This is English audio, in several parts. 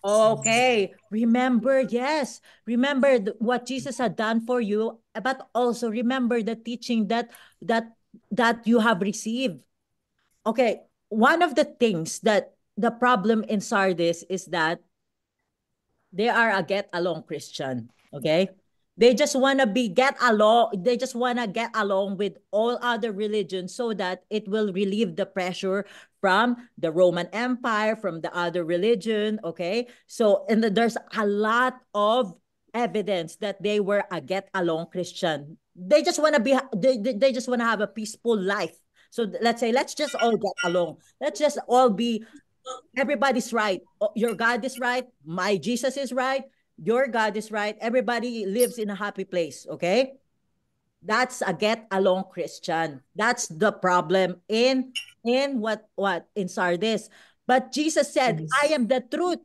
Okay, remember, yes, remember what Jesus had done for you, but also remember the teaching that you have received. Okay, one of the things that the problem in Sardis is that they are a get along Christian. Okay, they just want to be get along. They just want to get along with all other religions so that it will relieve the pressure from the Roman Empire, from the other religion. Okay, so and there's a lot of evidence that they were a get along Christian. They just want to be. They just want to have a peaceful life. So let's say, let's just all get along. Let's just all be, everybody's right. Your God is right. My Jesus is right. Your God is right. Everybody lives in a happy place. Okay. That's a get along Christian. That's the problem in what in Sardis. But Jesus said, I am the truth.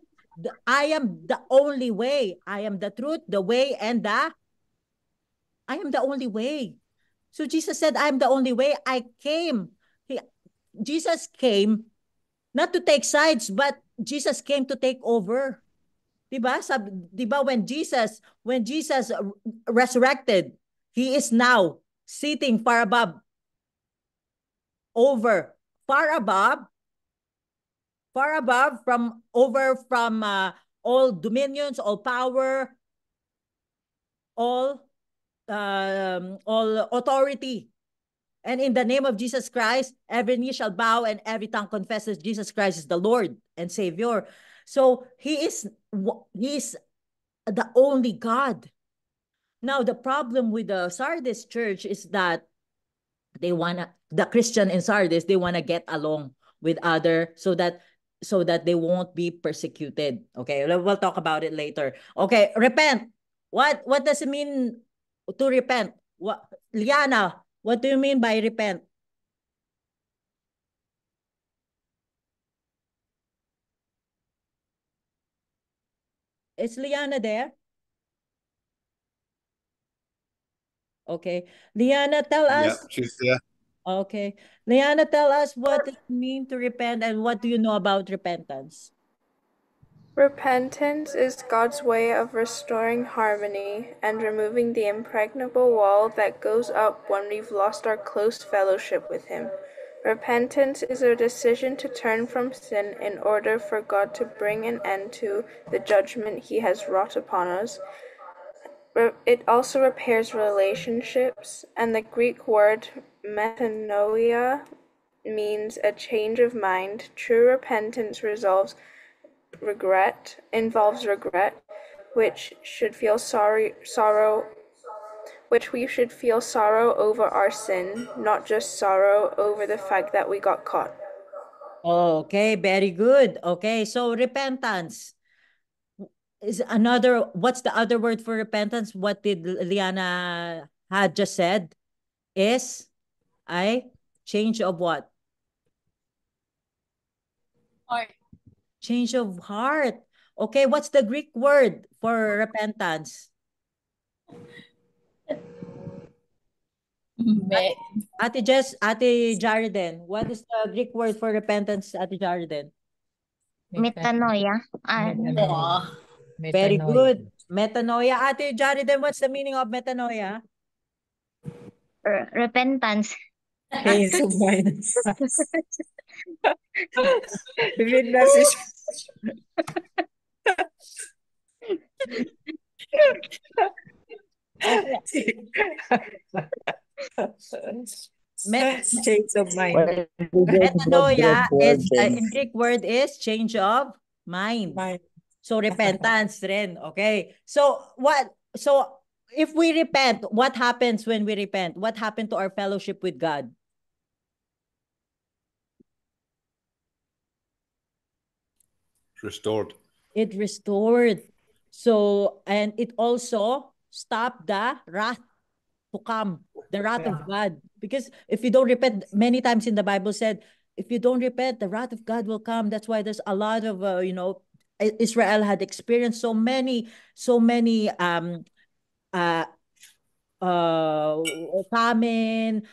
I am the only way. I am the truth, the way, and I am the only way. So Jesus said, I am the only way. I came. He, Jesus came not to take sides, but Jesus came to take over. 'Di ba? 'Di ba when Jesus resurrected, he is now sitting far above, over, far above, far above from over from all dominions, all power, all authority. And in the name of Jesus Christ, every knee shall bow and every tongue confesses Jesus Christ is the Lord and Savior. So he is the only God. Now the problem with the Sardis church is that the Christian in Sardis, they wanna get along with other so that they won't be persecuted. Okay, we'll talk about it later. Okay, repent. What does it mean to repent? What, Liana, what do you mean by repent? Is Liana there? Okay. Liana, tell Yeah, us. she's there. Okay. Liana, tell us what it means to repent and what do you know about repentance? Repentance is God's way of restoring harmony and removing the impregnable wall that goes up when we've lost our close fellowship with Him. Repentance is a decision to turn from sin in order for God to bring an end to the judgment He has wrought upon us. It also repairs relationships, and the Greek word metanoia means a change of mind. True repentance involves regret, which should feel sorrow which we should feel sorrow over our sin, not just sorrow over the fact that we got caught. Okay, very good. Okay, so repentance is another, what's the other word for repentance? What did Liana had just said is I change of what? Heart. Change of heart. Okay, what's the Greek word for repentance? Ate Jarden, what is the Greek word for repentance, Ate Jarden? Metanoia. Very good. Metanoia. Ate Jarden, what's the meaning of metanoia? Repentance. Change of mind. Change of mind. Metanoia is in Greek word is change of mind. So repentance rin. Okay. So if we repent, what happens when we repent? What happened to our fellowship with God? Restored. It restored. So, and it also stopped the wrath to come, the wrath of God. Because if you don't repent, many times in the Bible said, if you don't repent, the wrath of God will come. That's why there's a lot of, Israel had experienced so many uh, famine,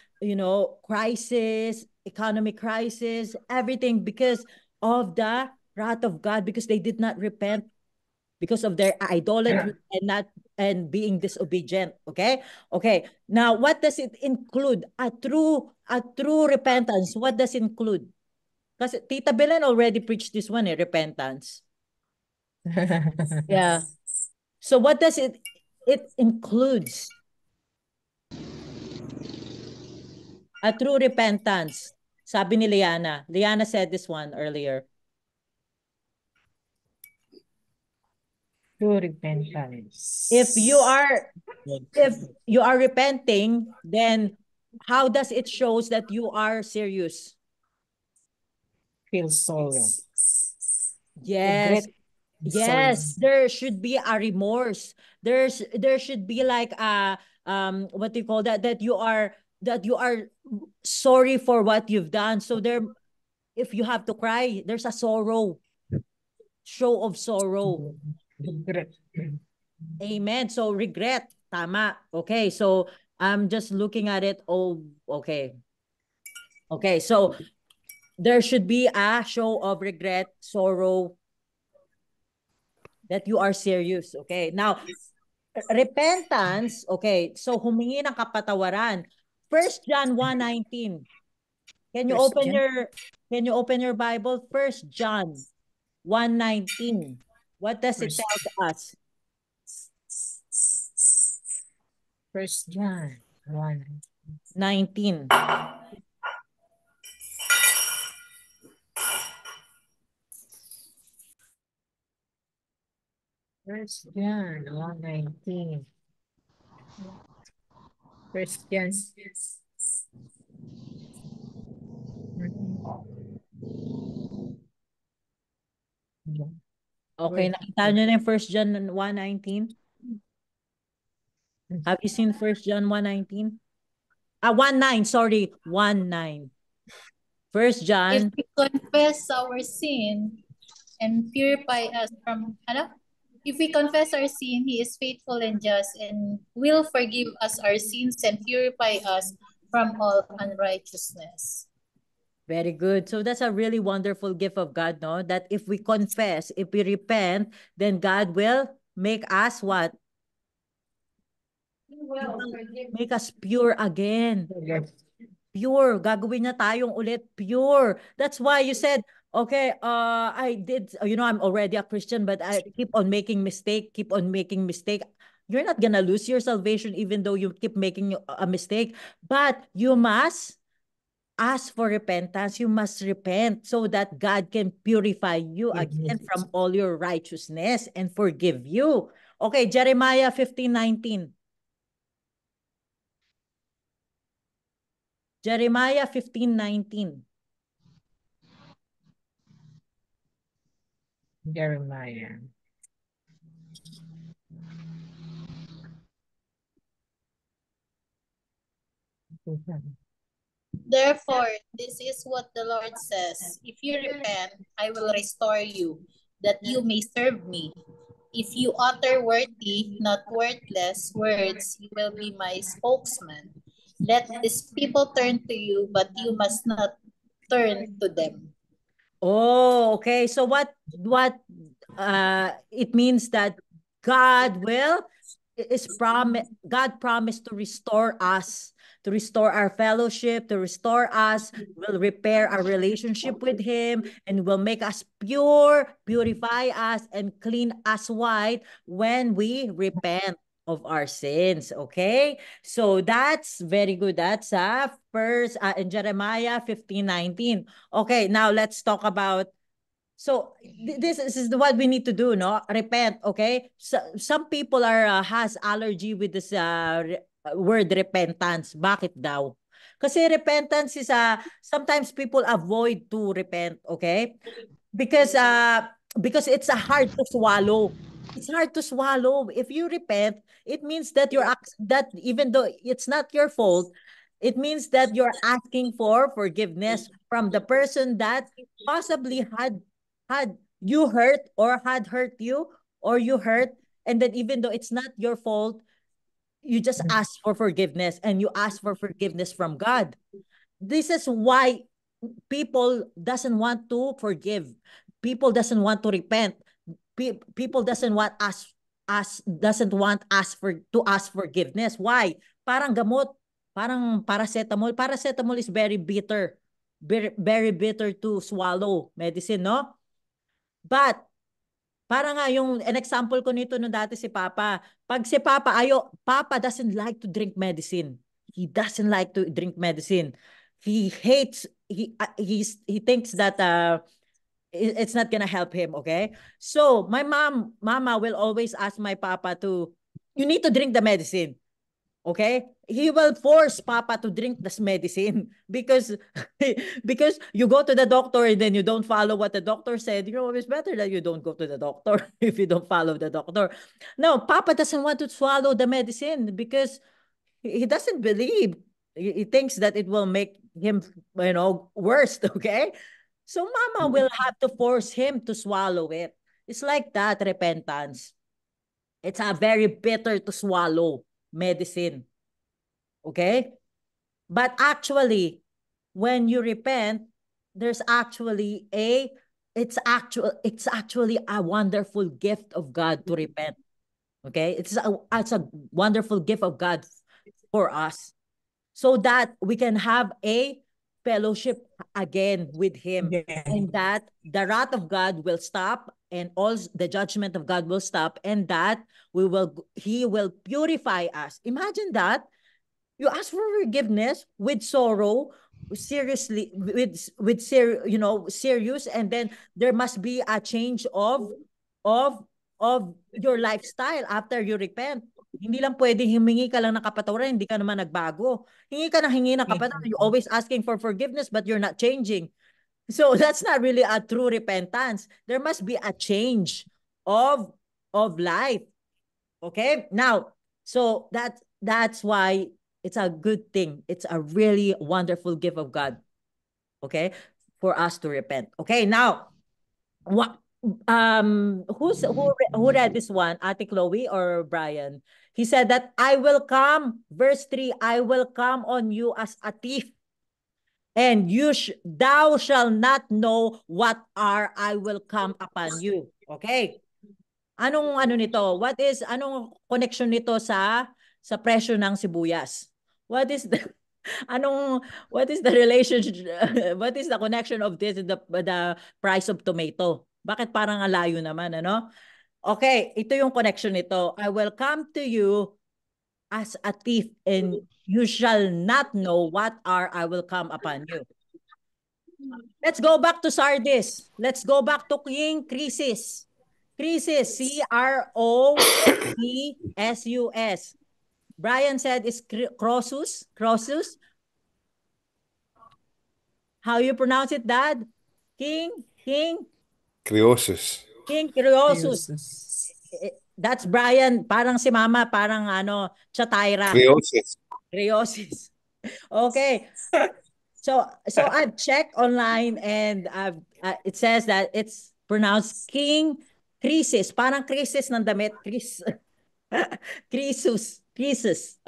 crisis, economic crisis, everything because of the wrath of God because they did not repent because of their idolatry and being disobedient. Okay. Now, what does it include? A true repentance. What does it include? Because Tita Belen already preached this one, repentance. Yeah. So what does it includes? A true repentance. Sabi ni Liana. Liana said this one earlier. True repentance. If you are repenting, then how does it shows that you are serious? Feel sorrow. Yes. Regret. Yes, Sorrow. there should be a remorse. There should be like what do you call that, that you are sorry for what you've done. So there, if you have to cry, there's a show of sorrow. Regret. Amen. So regret, tama. Okay, so I'm just looking at it. Oh, okay. Okay, so there should be a show of regret, sorrow, that you are serious. Okay, now repentance, okay, so humingi ng kapatawaran. 1 John 1:19. Can you First open John. your Bible? 1 John 1:19. What does it First, tell us? 1 John 1. 19. First John 1:19. First John. Okay, nakita nyo na yung 1 John 1:19? Have you seen 1 John 1:19? 1:9, sorry, 1:9. 1 John. If we confess our sin and purify us from, if we confess our sin, He is faithful and just and will forgive us our sins and purify us from all unrighteousness. Very good. So that's a really wonderful gift of God, no? That if we confess, if we repent, then God will make us what? He will make us pure again. Pure. Gagawin niya tayong ulit pure. That's why you said, okay, I did, I'm already a Christian, but I keep on making mistake. You're not gonna lose your salvation even though you keep making a mistake. But you must ask for repentance. You must repent so that God can purify you again from all your righteousness and forgive you. Okay, Jeremiah 15:19. Jeremiah 15:19. Jeremiah. Therefore, this is what the Lord says. If you repent, I will restore you, that you may serve me. If you utter worthy, not worthless words, you will be my spokesman. Let these people turn to you, but you must not turn to them. Oh, okay. So what it means that God promised to restore us, to restore our fellowship, to restore us, will repair our relationship with Him, and will make us pure, purify us, and clean us white when we repent of our sins. Okay, so that's very good. That's first in Jeremiah 15:19. Okay, now let's talk about. So this is what we need to do, no? Repent, okay? So, some people has allergy with this word repentance. Bakit daw? Kasi repentance is sometimes people avoid to repent, okay? Because it's hard to swallow. It's hard to swallow. If you repent, it means that that even though it's not your fault, it means that you're asking for forgiveness from the person that possibly had you hurt or had hurt you, or you hurt, and then even though it's not your fault, you just ask for forgiveness, and you ask for forgiveness from God. This is why people doesn't want to forgive. people doesn't want to repent. People doesn't want to ask forgiveness. Why? Parang gamot, parang paracetamol. Paracetamol is very bitter. Very bitter to swallow medicine, no? But para nga yung an example ko nito nung dati si Papa. Pag si Papa Papa doesn't like to drink medicine. He doesn't like to drink medicine. He hates he thinks that it's not gonna help him, okay? So my mama will always ask my Papa to, you need to drink the medicine. Okay? He will force Papa to drink this medicine because because you go to the doctor and then you don't follow what the doctor said. It's better that you don't go to the doctor if you don't follow the doctor. No, Papa doesn't want to swallow the medicine because he doesn't believe. He thinks that it will make him, worse, okay? So Mama will have to force him to swallow it. It's like that, repentance. It's a very bitter to swallow medicine. Okay? But actually, when you repent, there's actually it's actually a wonderful gift of God to repent. Okay? It's a wonderful gift of God for us so that we can have a fellowship again with him, and that the wrath of God will stop and all the judgment of God will stop, and that he will purify us. Imagine that. You ask for forgiveness with sorrow, seriously, serious, and then there must be a change of your lifestyle after you repent. Hindi lang pwedeng humingi ka lang ng kapatawaran, hindi ka naman nagbago. Hingi ng kapatawaran, you're always asking for forgiveness but you're not changing. So that's not really a true repentance. There must be a change of life. Okay? Now, so that's why it's a good thing. It's a really wonderful gift of God. Okay? For us to repent. Okay, now, what who read this one? Ate Chloe or Brian? He said that I will come, verse 3, I will come on you as a thief, and thou shall not know what hour I will come upon you. Okay. Anong nito? Anong connection nito sa presyo ng sibuyas? What is the relationship? What is the connection of this in the price of tomato? Bakit parang alayo naman, ano? Okay, ito yung connection nito. I will come to you as a thief, and you shall not know what hour I will come upon you. Let's go back to Sardis. Let's go back to King Croesus. Croesus, Croesus. Brian said it's Croesus. Croesus. How you pronounce it, Dad? King Croesus. King Croesus. That's Brian. Parang si Mama, parang Chataira. Croesus. Okay. So I've checked online and it says that it's pronounced King Croesus. Parang Croesus ng damit. Croesus.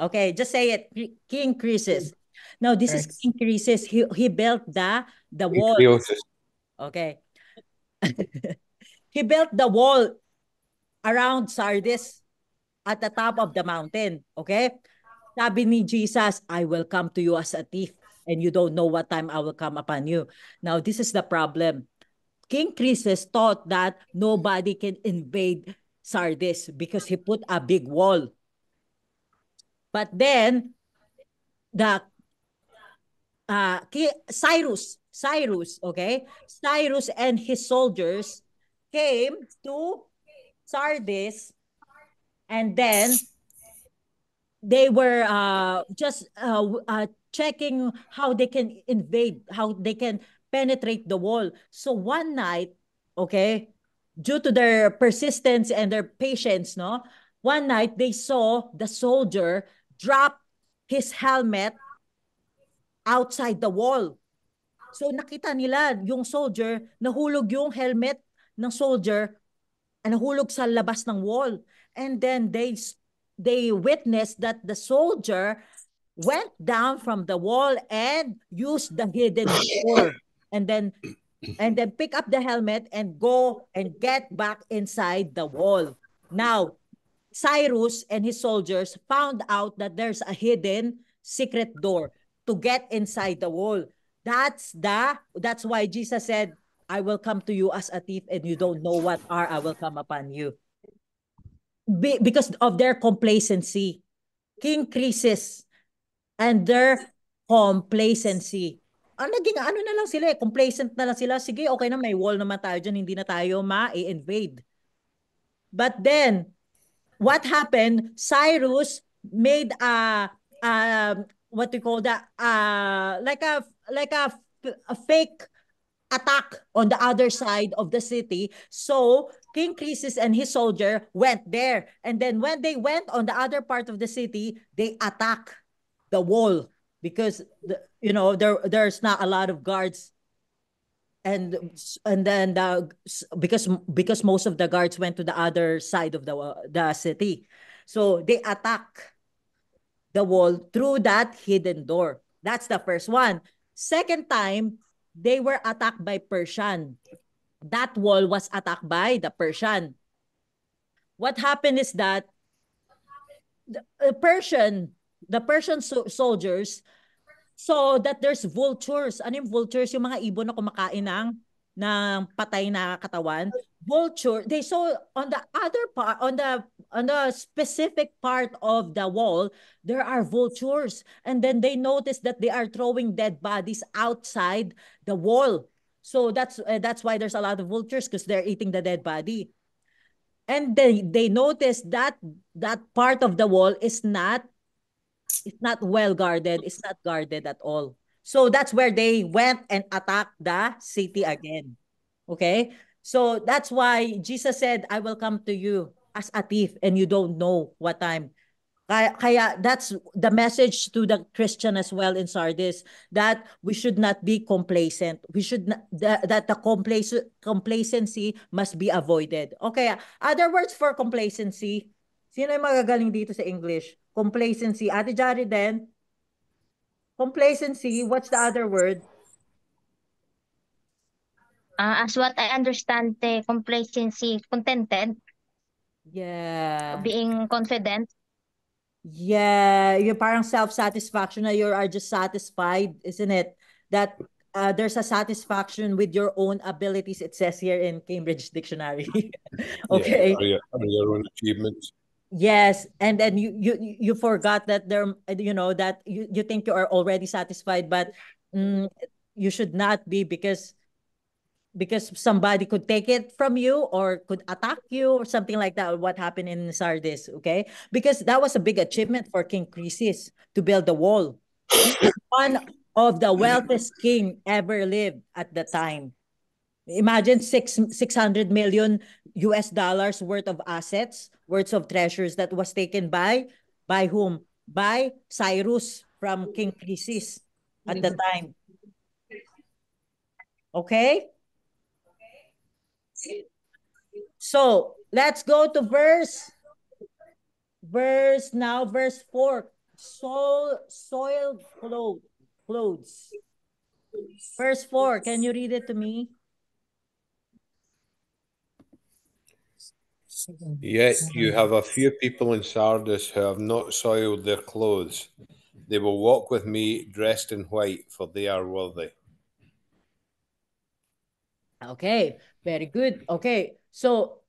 Okay, just say it. King Croesus. Now this is King Croesus. He built the wall. Croesus. Okay. He built the wall around Sardis at the top of the mountain. Okay? Sabi ni Jesus, I will come to you as a thief, and you don't know what time I will come upon you. Now, this is the problem. King Croesus thought that nobody can invade Sardis because he put a big wall. But then, Cyrus, okay? Cyrus and his soldiers came to Sardis, and then they were just checking how they can invade, how they can penetrate the wall. So one night, okay, due to their persistence and their patience, no, one night they saw the soldier drop his helmet outside the wall. So nakita nila yung soldier, nahulog yung helmet ng soldier, nahulog sa labas ng wall. And then they witnessed that the soldier went down from the wall and used the hidden door. And then and then pick up the helmet and go and get back inside the wall. Now, Cyrus and his soldiers found out that there's a hidden secret door to get inside the wall. That's why Jesus said, I will come to you as a thief and you don't know what hour I will come upon you. Because of their complacency. King Croesus and their complacency. Naging ano na lang sila complacent na lang sila. Sige, okay na, may wall naman tayo dyan, hindi na tayo ma-invade. But then, what happened? Cyrus made what we call that, like a fake attack on the other side of the city. So King Croesus and his soldier went there. And then when they went on the other part of the city, they attack the wall because there's not a lot of guards. And then because most of the guards went to the other side of the city. So they attack the wall through that hidden door. That's the first one. Second time, they were attacked by Persian. That wall was attacked by the Persian. What happened is that the Persian soldiers saw that there's vultures. Ano yung vultures? Yung mga ibon na kumakain ng patay na katawan. Vulture, they saw on the other part, on the specific part of the wall, there are vultures. And then they noticed that they are throwing dead bodies outside the wall. So that's why there's a lot of vultures, because they're eating the dead body. And they noticed that that part of the wall is not well guarded. It's not guarded at all. So that's where they went and attacked the city again. Okay? So that's why Jesus said, I will come to you as a thief and you don't know what time. Kaya that's the message to the Christian as well in Sardis, that we should not be complacent. We should not, that the complacency must be avoided. Okay, other words for complacency. Sino yung magagaling dito sa English? Complacency. Ate Jari din. Complacency, what's the other word? As what I understand, the complacency, contented, Yeah. being confident. Yeah, you're parang self-satisfaction na you are just satisfied, isn't it? That there's a satisfaction with your own abilities, it says here in Cambridge Dictionary. Okay. Yeah, your own achievements. Yes, and then you forgot that that you think you are already satisfied, but you should not be, because somebody could take it from you or could attack you or something like that. What happened in Sardis, okay? Because that was a big achievement for King Croesus to build the wall. He was one of the wealthiest king ever lived at the time. Imagine 600 million US dollars worth of assets, worth of treasures that was taken by whom? By Cyrus from King Croesus at the time. Okay? So let's go to verse 4. Soiled clothes. Verse 4. Can you read it to me? Yet you have a few people in Sardis who have not soiled their clothes. They will walk with me dressed in white, for they are worthy. Okay, very good. Okay, so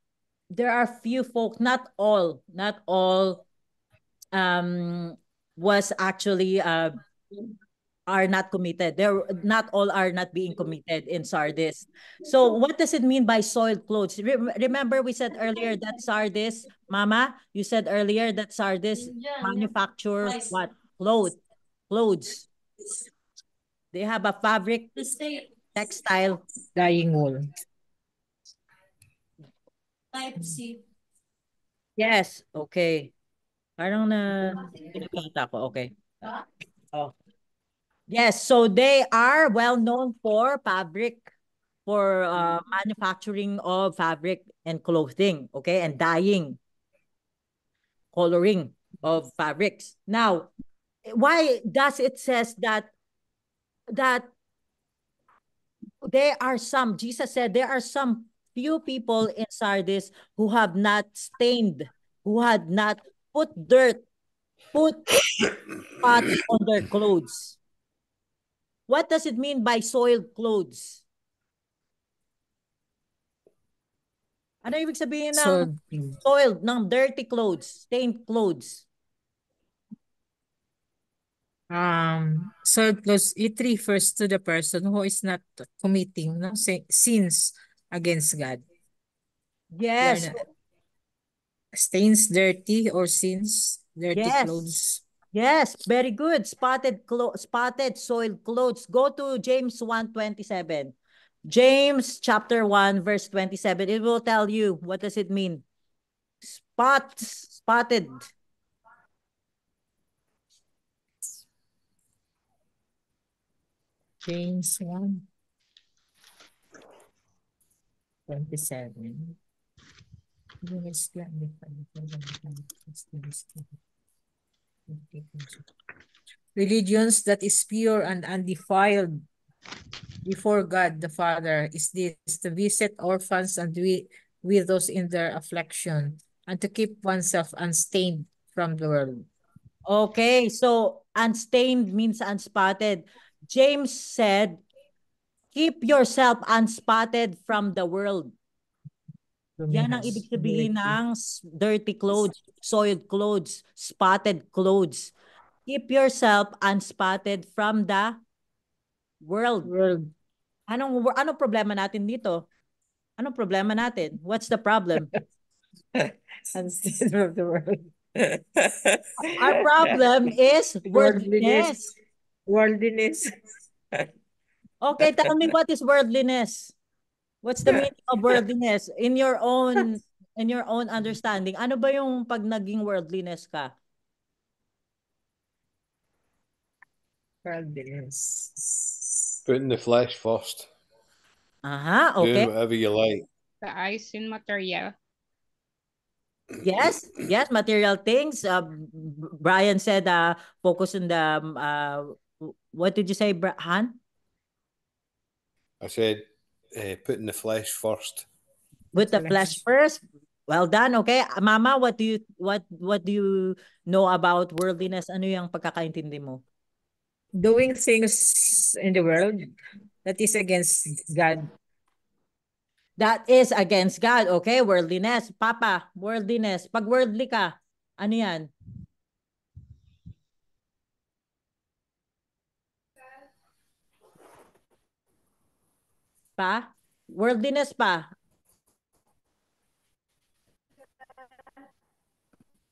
there are few folk, not all was actually are not committed. Not all are not being committed in Sardis. So what does it mean by soiled clothes? Remember we said earlier that Sardis, Mama, you said earlier that Sardis manufacture what? Clothes. They have a fabric, textile. Dyeing wool. Type C. Yes, okay. Parang pinakita ko, okay. Oh. Yes, so they are well known for fabric, for manufacturing of fabric and clothing, okay, and dyeing, coloring of fabrics. Now, why does it says that there are some, Jesus said, there are some few people in Sardis who have not stained, who had not put spots on their clothes. What does it mean by soiled clothes? Ano ibig sabihin ng soiled, ng dirty clothes, stained clothes? Soiled clothes, it refers to the person who is not committing sins against God. Yes. Stains dirty or sins, dirty Yes. clothes. Yes, very good. Spotted soiled clothes. Go to James 1:27. James chapter 1 verse 27. It will tell you what does it mean. Spotted. James 1:27. Religions that is pure and undefiled before God the Father is this, to visit orphans and widows in their affliction, and to keep oneself unstained from the world. Okay, so unstained means unspotted. James said, keep yourself unspotted from the world. Yan ang ibig sabihin ng dirty clothes, soiled clothes, spotted clothes. Keep yourself unspotted from the world. Anong problema natin dito? Anong problema natin? What's the problem? Unstained from the world. Our problem is worldliness. Worldliness. Okay, tell me, what is worldliness? What's the meaning of worldliness in your own understanding? Ano ba yung pag naging worldliness ka? Worldliness. Putting the flesh first. Okay. Doing whatever you like. The eyes in material. Yes, material things. Brian said focus on the what did you say, Han? I said putting the flesh first. Put the flesh first. Well done. Okay, Mama, what do you know about worldliness? Ano yung pagkakaintindi mo? Doing things in the world that is against God. That is against God. Okay, worldliness. Papa, worldliness. Pag worldly ka, ano yan? Pa? Worldliness pa?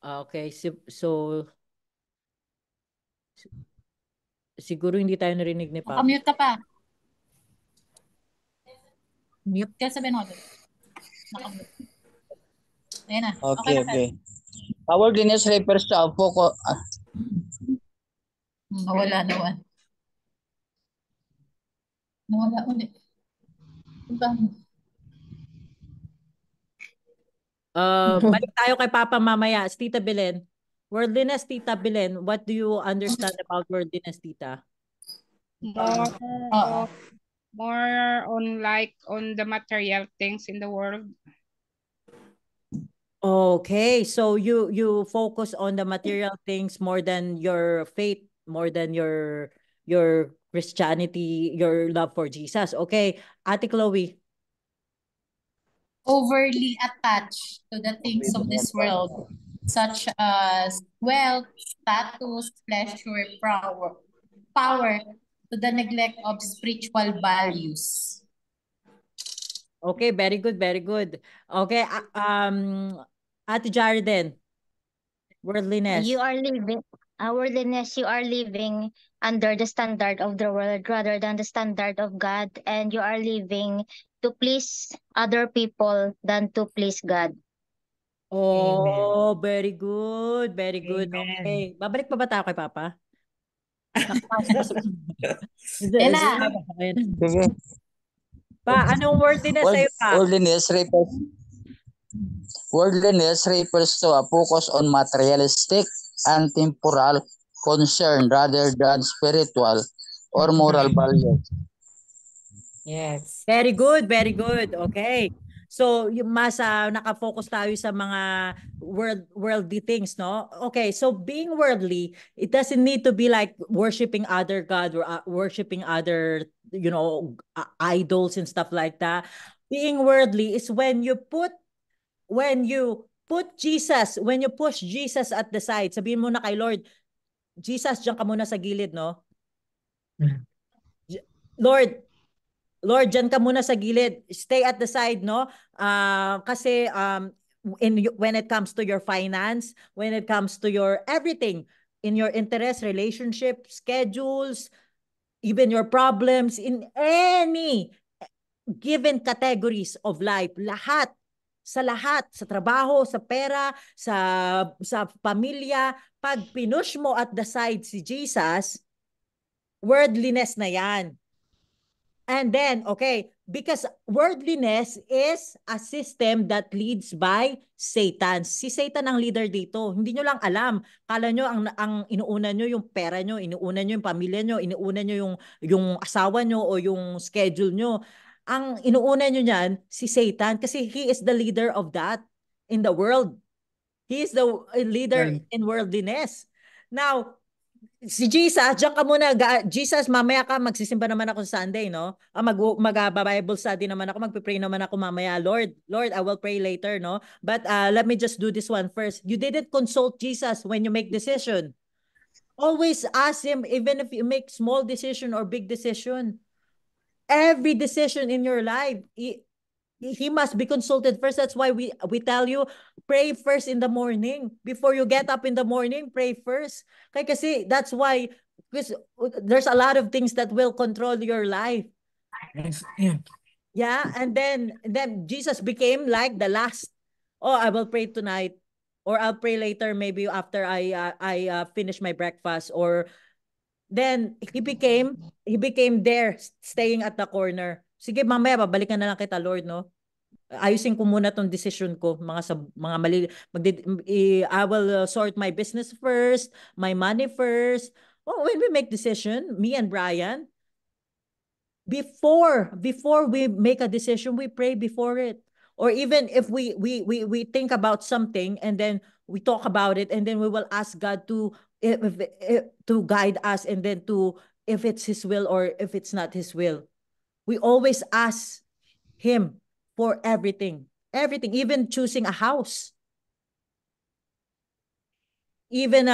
Okay, so siguro hindi tayo narinig ni Papa. Mute ka pa. Mute ka sa Benodo. Nakamute. Ayan na. Okay. Worldliness refers to a focus. Nawala naman. Nawala ulit. Balik tayo kay Papa mamaya. Tita Belen. Worldliness, Tita Belen. What do you understand about worldliness, Tita? More on the material things in the world. Okay, so you focus on the material things more than your faith, more than your Christianity, your love for Jesus. Okay, Ate Chloe. Overly attached to the things of this world, such as wealth, status, pleasure, power, to the neglect of spiritual values. Okay, very good, very good. Okay, Ate Jarden, worldliness. Worldliness, you are living under the standard of the world rather than the standard of God, and you are living to please other people than to please God. Oh, Amen. Very good, very good. Amen. Okay, babalik pa ba tayo kay Papa? Pa, anong worldliness sa'yo pa? Worldliness refers to a focus on materialistic and temporal concern rather than spiritual or moral values. Yes. Very good, very good. Okay. So, yung mas nakafocus tayo sa mga worldly things, no? Okay, so being worldly, it doesn't need to be like worshiping other God or worshiping other, idols and stuff like that. Being worldly is when you put Jesus, when you push Jesus at the side. Sabihin mo na kay Lord, Jesus, diyan ka muna sa gilid, no? Lord, Lord, dyan ka muna sa gilid. Stay at the side, no? Kasi when it comes to your finance, when it comes to your everything, in your interest, relationship, schedules, even your problems, in any given categories of life, lahat, sa trabaho, sa pera, sa pamilya, pag pinush mo at the side si Jesus, worldliness na yan. And then, okay, because worldliness is a system that leads by Satan. Si Satan ang leader dito. Hindi nyo lang alam. Kala nyo ang inuuna nyo yung pera nyo, inuuna nyo yung pamilya nyo, inuuna nyo yung asawa nyo o yung schedule nyo. Ang inuuna nyo niyan, si Satan, kasi he is the leader of that in the world. He is the leader in worldliness. Now, si Jesus, diyan ka muna. Jesus, mamaya ka, magsisimba naman ako sa Sunday, no? Mag-Bible study naman ako, magpipray naman ako mamaya. Lord, I will pray later, no? But let me just do this one first. You didn't consult Jesus when you make decision. Always ask him, even if you make small decision or big decision. Every decision in your life, he must be consulted first. That's why we tell you, pray first in the morning. Before you get up in the morning, pray first. Kasi that's why, because there's a lot of things that will control your life. Yeah, and then Jesus became like the last. Oh, I will pray tonight, or I'll pray later, maybe after I finish my breakfast, or then he became there, staying at the corner. Sige, mamaya babalikan na lang kita, Lord, no? Ayusin ko muna tong decision ko, mga mali, I will sort my business first, my money first. Oh, when we make decision, me and Brian, before we make a decision, we pray before it. Or even if we think about something and then we talk about it, and then we will ask God to to guide us, and then to, if it's his will or if it's not his will. We always ask him for everything, even choosing a house, even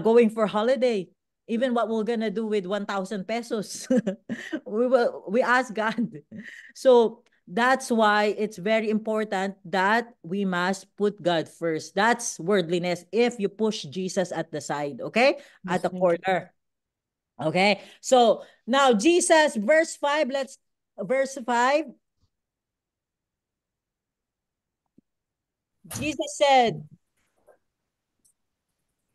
going for holiday, even what we're gonna do with 1,000 pesos. we ask God. So that's why it's very important that we must put God first. That's worldliness. If you push Jesus at the side, okay, at the corner. Okay, so now Jesus, verse 5, verse 5. Jesus said,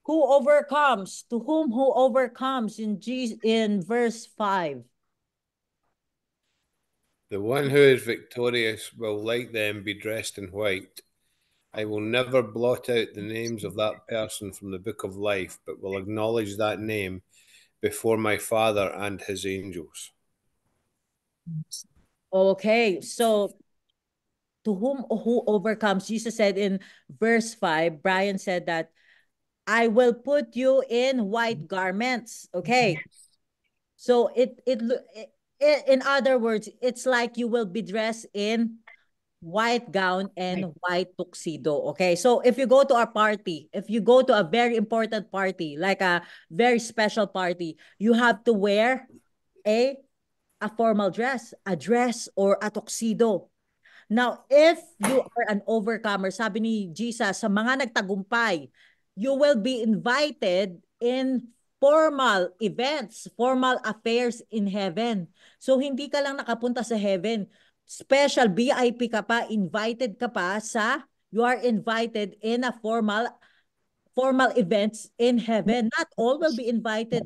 who overcomes, to whom who overcomes, in verse 5. The one who is victorious will, like them, be dressed in white. I will never blot out the names of that person from the book of life, but will acknowledge that name before my Father and his angels. Okay, so to whom who overcomes, Jesus said in verse 5, Brian said that, I will put you in white garments. Okay, so in other words, it's like you will be dressed in white gown and white tuxedo. Okay, so if you go to a party, if you go to a very important party, like a very special party, you have to wear a formal dress, a dress or a tuxedo. Now, if you are an overcomer, sabi ni Jesus, sa mga nagtagumpay, you will be invited in formal events, formal affairs in heaven. So, hindi ka lang nakapunta sa heaven. Special VIP ka pa, invited ka pa you are invited in a formal events in heaven. Not all will be invited.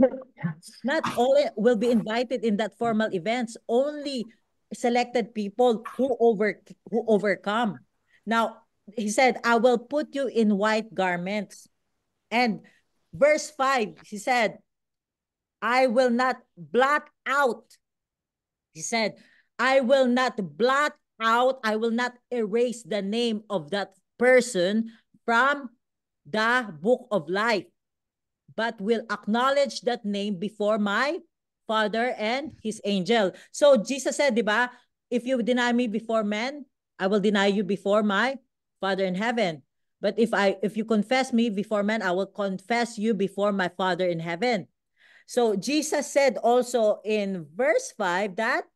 Not all will be invited in that formal events. Only selected people who overcome. Now, he said, I will put you in white garments. And verse 5, he said, I will not blot out He said, I will not blot out, I will not erase the name of that person from the book of life, but will acknowledge that name before my Father and his angel. So Jesus said, di ba, if you deny me before men, I will deny you before my Father in heaven. But if you confess me before men, I will confess you before my Father in heaven. So Jesus said also in verse 5 that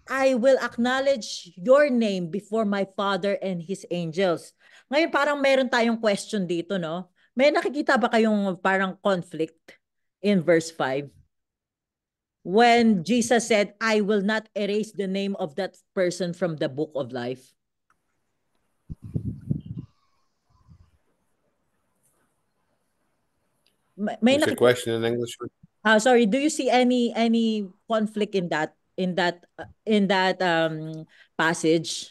I will acknowledge your name before my Father and his angels. Ngayon parang meron tayong question dito, no? May nakikita ba kayong parang conflict in verse 5? When Jesus said, I will not erase the name of that person from the book of life. What's the question in English? Sorry, do you see any conflict in that passage?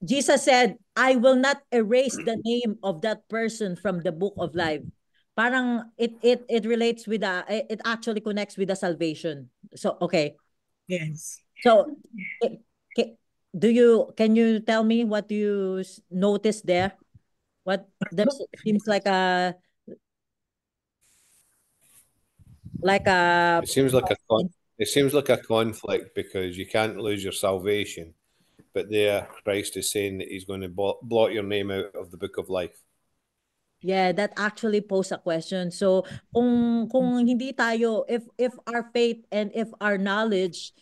Jesus said, I will not erase the name of that person from the book of life. Parang it relates with it actually connects with the salvation. So okay. Yes. So can you tell me what you notice there? What there seems like a it seems like a conflict because you can't lose your salvation, but there Christ is saying that he's going to blot your name out of the book of life. Yeah, that actually pose a question. So kung hindi tayo, if our faith and if our knowledge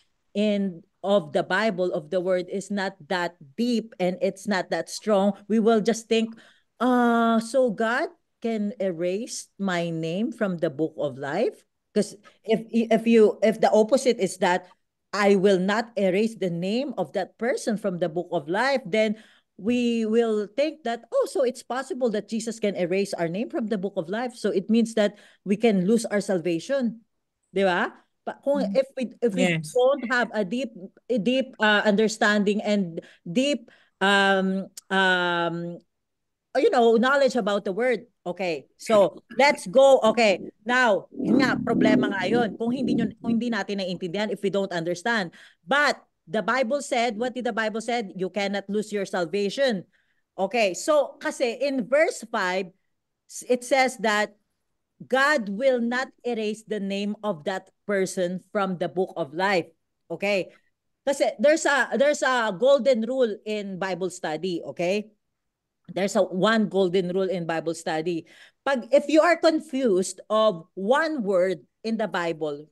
of the Bible, of the word, is not that deep and it's not that strong, we will just think, so God can erase my name from the book of life? Because if the opposite is that I will not erase the name of that person from the book of life, then we will think that, oh, so it's possible that Jesus can erase our name from the book of life. So it means that we can lose our salvation. Di ba? But if we Yes. don't have a deep understanding and deep knowledge about the word. Okay. So, let's go. Okay. Now, yun nga, problema nga yun. Kung hindi natin naiintindihan, if we don't understand. But the Bible said, what did the Bible said? You cannot lose your salvation. Okay. So, kasi in verse 5, it says that God will not erase the name of that person from the book of life. Okay. Kasi there's a golden rule in Bible study, okay? There's one golden rule in Bible study. If you are confused of one word in the Bible,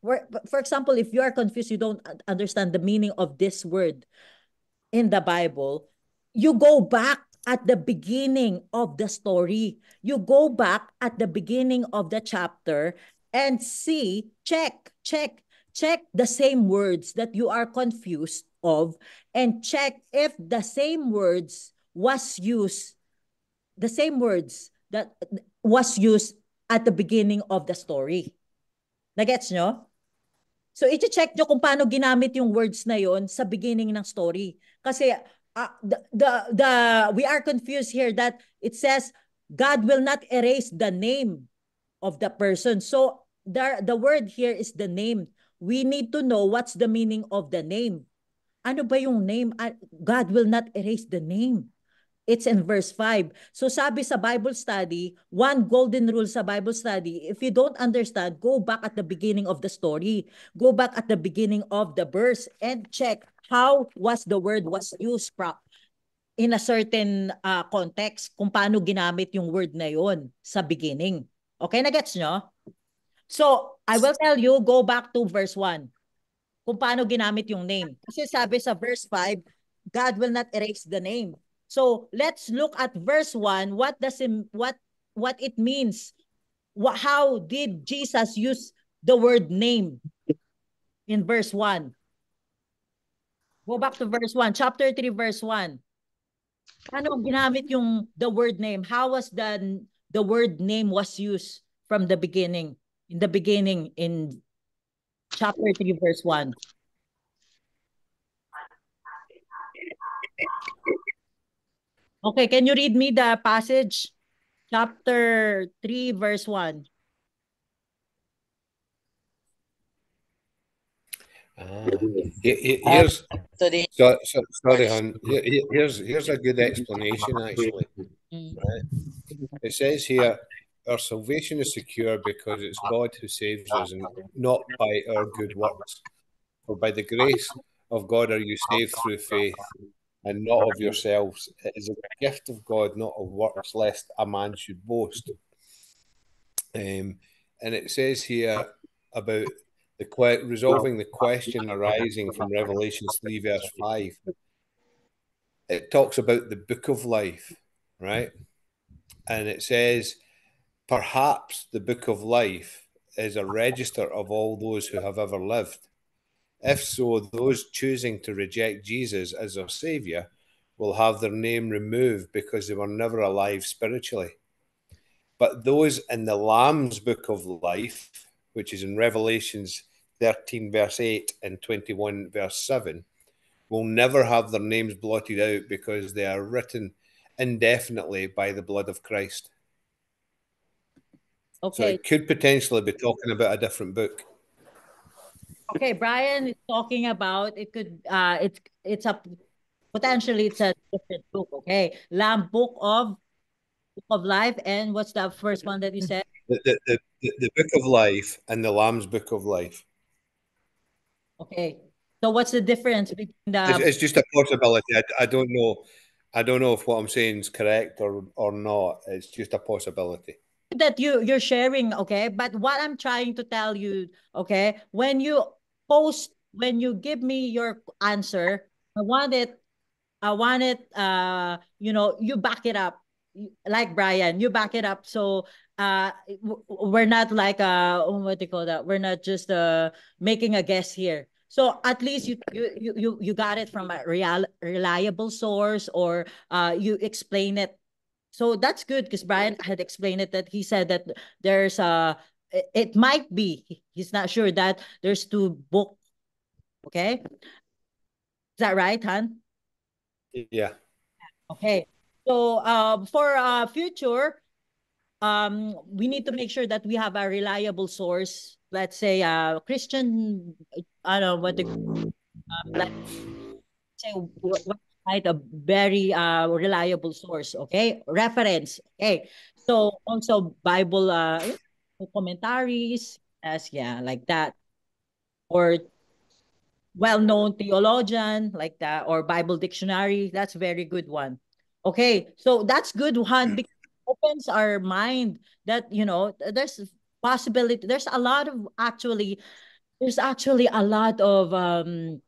for example, if you are confused, you don't understand the meaning of this word in the Bible, you go back at the beginning of the story. You go back at the beginning of the chapter and check the same words that you are confused of, and check if the same words was used at the beginning of the story. Nagets nyo? So, i-check nyo kung paano ginamit yung words na yon sa beginning ng story. Kasi, we are confused here that it says, God will not erase the name of the person. So, the word here is the name. We need to know what's the meaning of the name. Ano ba yung name? God will not erase the name. It's in verse 5. So sabi sa Bible study, one golden rule sa Bible study, if you don't understand, go back at the beginning of the story. Go back at the beginning of the verse and check how was the word was used in a certain context, kung paano ginamit yung word na yon sa beginning. Okay, na-gets nyo? So, I will tell you, go back to verse 1. Kung paano ginamit yung name. Kasi sabi sa verse 5, God will not erase the name. So let's look at verse 1. What it means? How did Jesus use the word name in verse 1? Go back to verse 1, chapter 3, verse 1. Ano ginamit yung the word name? How was the word name was used from the beginning? In the beginning in chapter 3, verse 1. Okay, can you read me the passage? Chapter 3, verse 1. Here's To the sorry, hon. Here's a good explanation actually. Right? It says here, our salvation is secure because it's God who saves us, and not by our good works. For by the grace of God are you saved through faith, and not of yourselves. It is a gift of God, not of works, lest a man should boast. And it says here about resolving the question arising from Revelations 3, verse 5. It talks about the book of life, right? And it says, perhaps the book of life is a register of all those who have ever lived. If so, those choosing to reject Jesus as their Saviour will have their name removed because they were never alive spiritually. But those in the Lamb's book of life, which is in Revelations 13, verse 8 and 21, verse 7, will never have their names blotted out because they are written indefinitely by the blood of Christ. Okay. So it could potentially be talking about a different book. Okay, Brian is talking about it could it's a potentially it's a different book. Okay, Lamb book of life, and what's the first one that you said? The book of life and the Lamb's book of life. Okay, so what's the difference between It's just a possibility. I don't know. I don't know if what I'm saying is correct or not. It's just a possibility. That you're sharing, okay? But what I'm trying to tell you, okay, when you give me your answer, I want it, you know, you back it up. Like Brian, you back it up. So we're not like what do you call that? We're not just making a guess here. So at least you got it from a reliable source, or you explain it. So that's good because Brian had explained it, that he said that there's it might be, he's not sure, that there's two book. Okay, is that right, Han? Yeah. Okay. So for future, we need to make sure that we have a reliable source. Let's say Christian, I don't know what the let's say website, a very reliable source. Okay, reference. Okay, so also Bible commentaries, as yeah, like that, or well-known theologian like that, or Bible dictionary. That's a very good one. Okay, so that's good one because it opens our mind that, you know, there's possibility. There's a lot of there's actually a lot of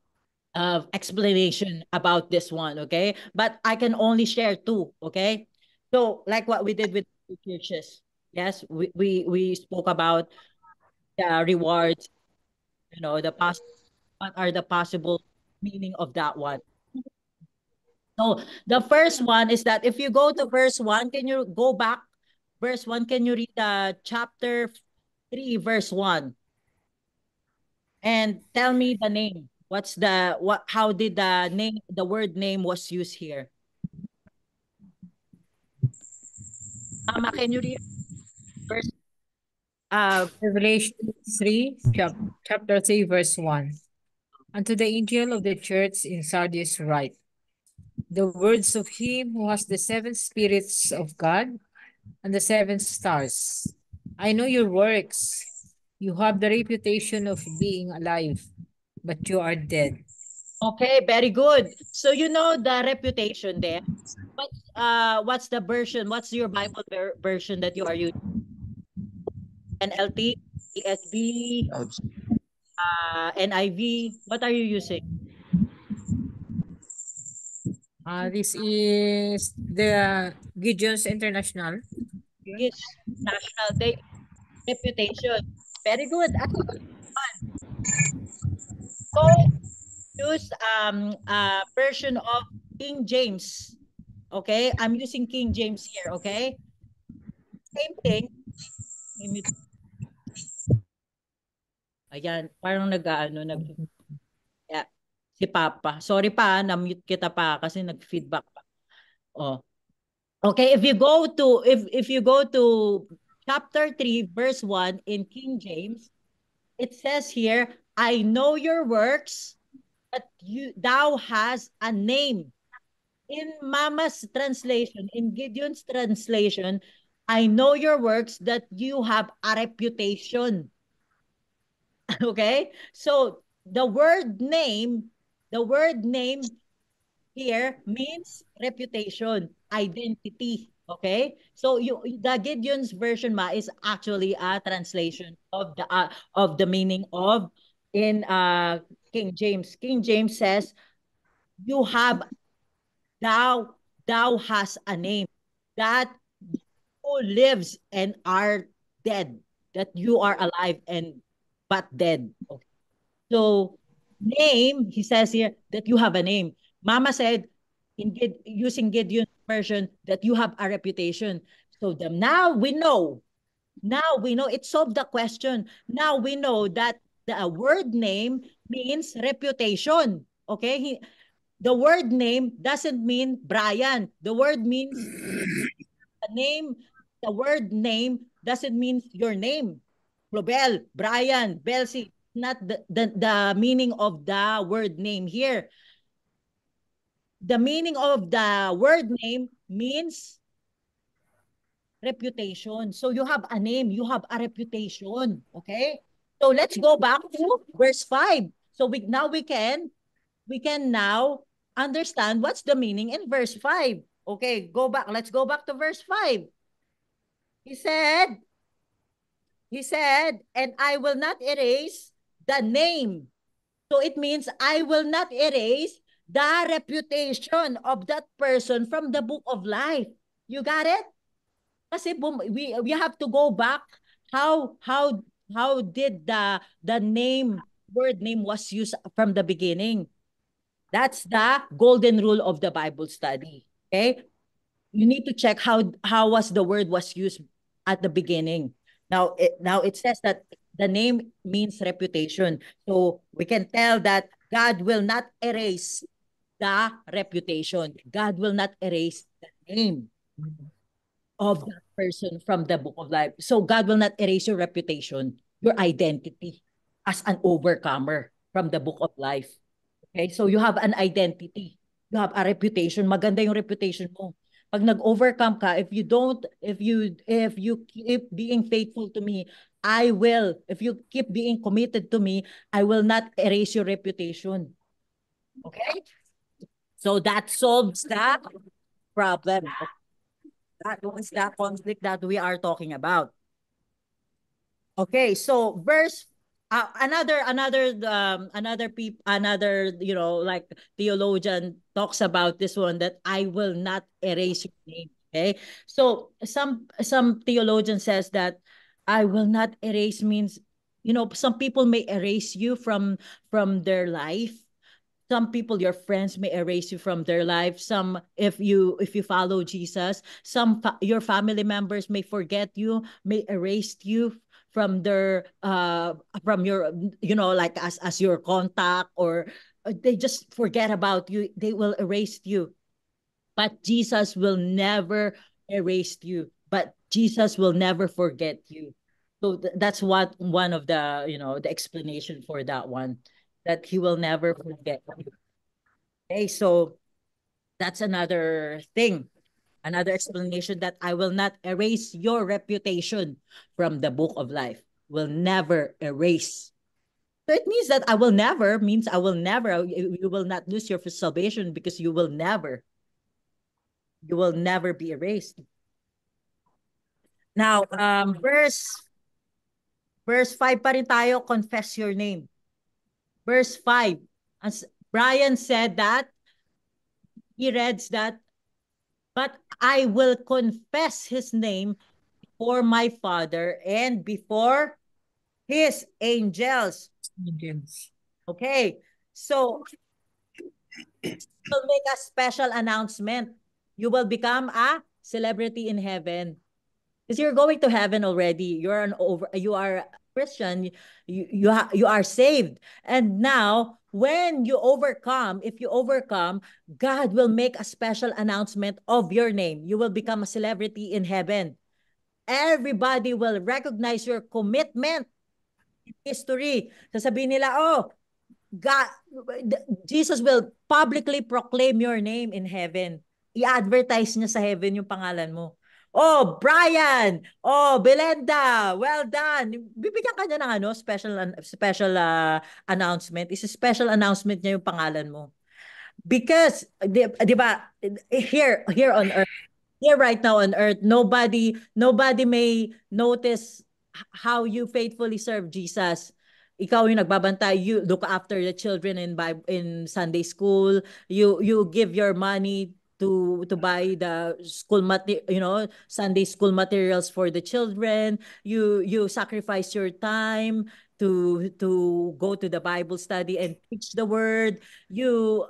explanation about this one. Okay, but I can only share two. Okay, so like what we did with the churches. Yes, we spoke about the rewards. You know, what are the possible meaning of that one. So the first one is that if you go to verse 1, can you go back? Verse 1, can you read chapter 3, verse 1? And tell me the name. How did the word name was used here? Mama, can you read verse? Revelation 3, chapter 3, verse 1. Unto the angel of the church in Sardis write, the words of him who has the seven spirits of God and the seven stars. I know your works. You have the reputation of being alive, but you are dead. Okay, very good. So you know the reputation there. What's the version? What's your Bible version that you are using? NLT, ESV, NIV. What are you using? This is the Gideon's International. Yes, National Day reputation. Very good. So use version of King James. Okay, I'm using King James here. Okay, same thing. Ayan, parang yeah, si Papa. Sorry pa, na-mute kita pa kasi nag-feedback pa. Oh. Okay, if you go to chapter 3 verse 1 in King James, it says here, I know your works, but thou has a name. In Mama's translation, in Gideon's translation, I know your works, that you have a reputation. Okay? So the word name here means reputation, identity. Okay? So the Gideon's version is actually a translation of the meaning of in King James. King James says, you have thou has a name, that who lives and are dead, that you are alive and but dead. Okay. So name, he says here that you have a name. Mama said using Gideon's version that you have a reputation. So now we know. Now we know it solved the question. Now we know that the word name means reputation. Okay? The word name doesn't mean Brian. The word name doesn't mean your name. Robel, Brian, Belsi, not the meaning of the word name here. The meaning of the word name means reputation. So you have a name, you have a reputation. Okay? So let's go back to verse 5. So we can now understand what's the meaning in verse 5. Okay, go back. Let's go back to verse 5. He said, and I will not erase the name. So it means I will not erase the reputation of that person from the book of life. You got it? Kasi we have to go back. How did the word name was used from the beginning? That's the golden rule of the Bible study. Okay? You need to check how was the word was used at the beginning. Now it says that the name means reputation. So we can tell that God will not erase the reputation. God will not erase the name of that person from the book of life. So God will not erase your reputation, your identity as an overcomer from the book of life. Okay? So you have an identity. You have a reputation. Maganda yung reputation mo. Pag nag-overcome ka, if you keep being faithful to me, if you keep being committed to me, I will not erase your reputation. Okay? So that solves that problem. That was the conflict that we are talking about. Okay, so verse another like theologian talks about this one, that I will not erase your name. Okay, so some theologian says that I will not erase means, some people may erase you from their life. Some people, your friends, may erase you from their life. Some, if you follow Jesus, your family members may forget you, may erase you from your, like as your contact, or they just forget about you. They will erase you. But Jesus will never erase you. But Jesus will never forget you. So that's what one of the, the explanation for that one, that he will never forget you. Okay, so that's another thing, another explanation, that I will not erase your reputation from the book of life. Will never erase. So it means that I will never means I will never, you will not lose your salvation, because you will never be erased. Now, verse 5 pa rin tayo, confess your name. Verse 5, as Brian said that, he reads that, but I will confess his name before my Father and before his angels. Okay, so we'll make a special announcement. You will become a celebrity in heaven, because you're going to heaven already. You are a Christian. You are saved, and now when you overcome, if you overcome, God will make a special announcement of your name. You will become a celebrity in heaven. Everybody will recognize your commitment history. Sasabihin nila, oh, God, Jesus will publicly proclaim your name in heaven. I-advertise niya sa heaven yung pangalan mo. Oh, Brian! Oh, Belinda! Well done! Bibigyan ka niya ng ano, special announcement. Is a special announcement niya yung pangalan mo. Because, di ba, here on earth, here right now on earth, nobody may notice how you faithfully serve Jesus. Ikaw yung nagbabantay, you look after the children in Sunday school, you give your money to buy the Sunday school materials for the children, you sacrifice your time to go to the Bible study and teach the word, you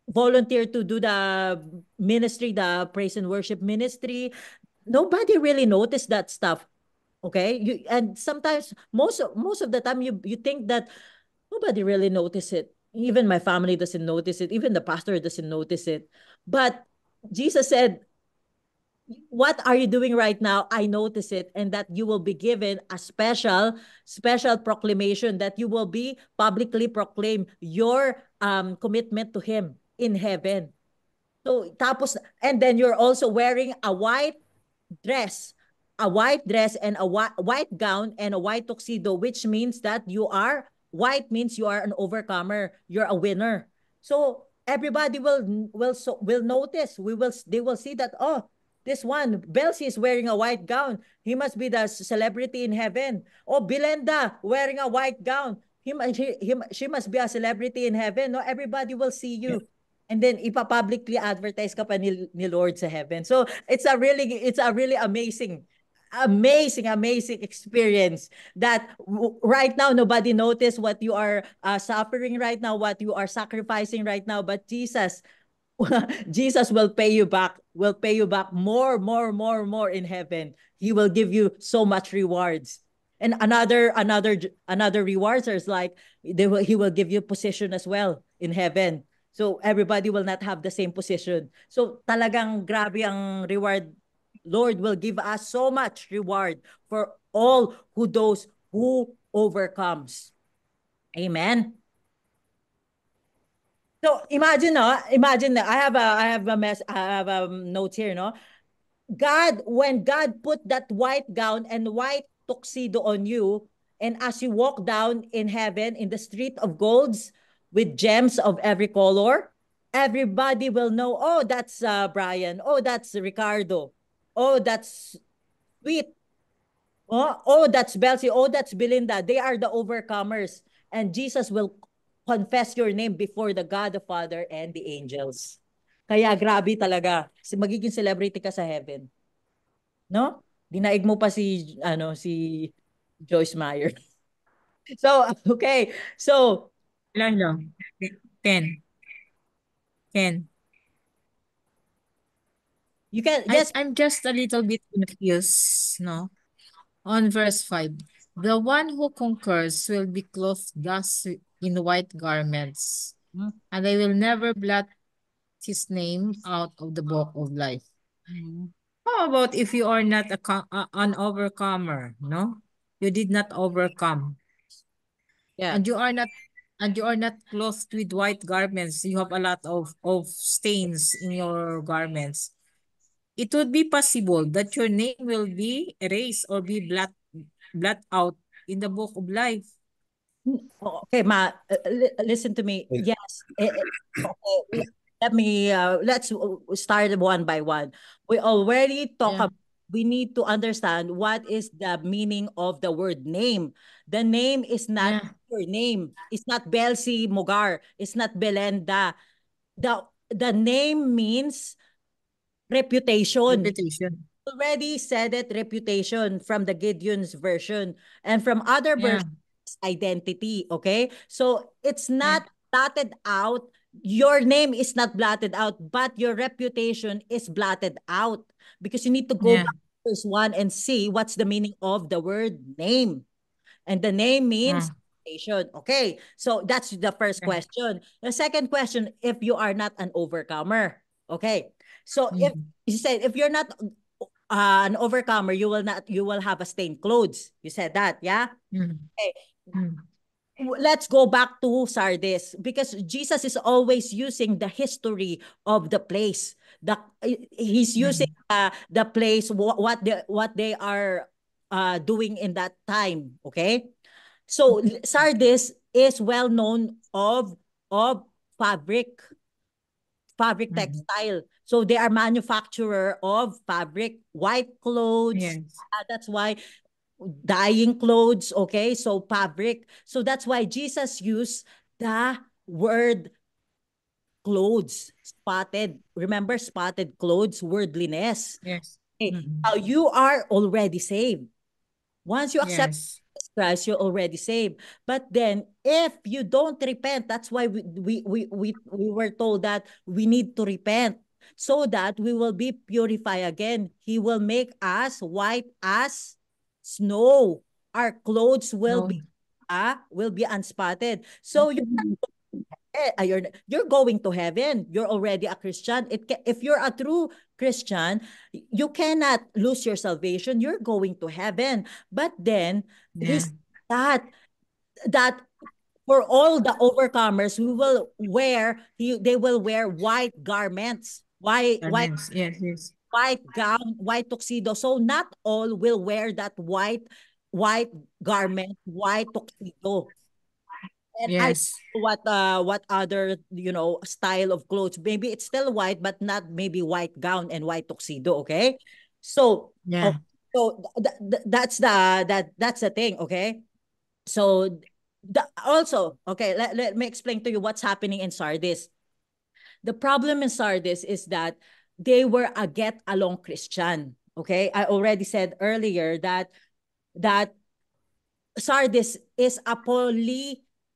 volunteer to do the ministry, the praise and worship ministry. Nobody really noticed that stuff. Okay, and sometimes most of the time you think that nobody really notice it. Even my family doesn't notice it. Even the pastor doesn't notice it. But Jesus said, what are you doing right now? I notice it, and that you will be given a special proclamation, that you will be publicly proclaim your commitment to Him in heaven. So tapos, and then you're also wearing a white dress and a white gown and a white tuxedo, which means that white means you are an overcomer, you're a winner. So everybody will notice. They will see that, oh, this one, Belsi, is wearing a white gown. He must be the celebrity in heaven. Oh, Belinda wearing a white gown. She must be a celebrity in heaven. No, everybody will see you. And then ipa-publicly advertise ka pa ni Lord sa heaven. So it's a really amazing experience that right now nobody noticed what you are suffering right now, what you are sacrificing right now, but Jesus will pay you back more in heaven. He will give you so much rewards. And another rewards is like he will give you position as well in heaven. So everybody will not have the same position. So talagang grabe ang reward. Lord will give us so much reward for all those who overcomes. Amen. So imagine that I have a note here, no? When God put that white gown and white tuxedo on you, and as you walk down in heaven in the street of golds with gems of every color, everybody will know, oh, that's Brian. Oh, that's Ricardo. Oh, that's Sweet. Oh, that's Belsi. Oh, that's Belinda. They are the overcomers. And Jesus will confess your name before the God the Father and the angels. Kaya grabe talaga. Magiging celebrity ka sa heaven. No? Dinaig mo pa si Joyce Meyer. So, okay. So, Ilan lang? 10. 10. You can, yes. I'm just a little bit confused, no? On verse 5. The one who conquers will be clothed thus in white garments, and they will never blot his name out of the book of life. How about if you are not an overcomer, no? You did not overcome. Yeah. And you are not clothed with white garments. You have a lot of stains in your garments. It would be possible that your name will be erased or be blot out in the book of life. Okay, Ma, listen to me. Yes. Okay. Let's start one by one. We already talk about, we need to understand what is the meaning of the word name. The name is not your name. It's not Belsi Mogar. It's not Belenda. The name means reputation. Reputation. Already said it, reputation, from the Gideon's version, and from other versions, identity. Okay, so it's not blotted out. Your name is not blotted out, but your reputation is blotted out, because you need to go back to verse 1 and see what's the meaning of the word name. And the name means reputation. Okay, so that's the first question. The second question, if you are not an overcomer. Okay, so if you said, if you're not an overcomer, you will have a stained clothes. You said that, yeah? Okay. Let's go back to Sardis, because Jesus is always using the history of the place. He's using the place, what they are doing in that time. Okay, so Sardis is well known of fabric textile. So they are manufacturer of fabric, white clothes. Yes. That's why dyeing clothes, okay? So fabric. So that's why Jesus used the word clothes, spotted. Remember, spotted clothes, worldliness. Yes. Okay. Now you are already saved. Once you accept Yes. Christ, you're already saved. But then if you don't repent, that's why we were told that we need to repent so that we will be purified again. He will make us white as snow. Our clothes will be unspotted. So you're going to heaven. You're already a Christian. If you're a true Christian, you cannot lose your salvation. You're going to heaven. But then this that for all the overcomers, they will wear white garments, white Yes. gown, white tuxedo. So not all will wear that white garment, white tuxedo. And I Yes. don't know what other style of clothes. Maybe it's still white, but not maybe white gown and white tuxedo. Okay, so Yeah. that's the thing. Okay, so also, okay, let me explain to you what's happening in Sardis. The problem in Sardis is that they were a get along Christian. Okay, I already said earlier that Sardis is a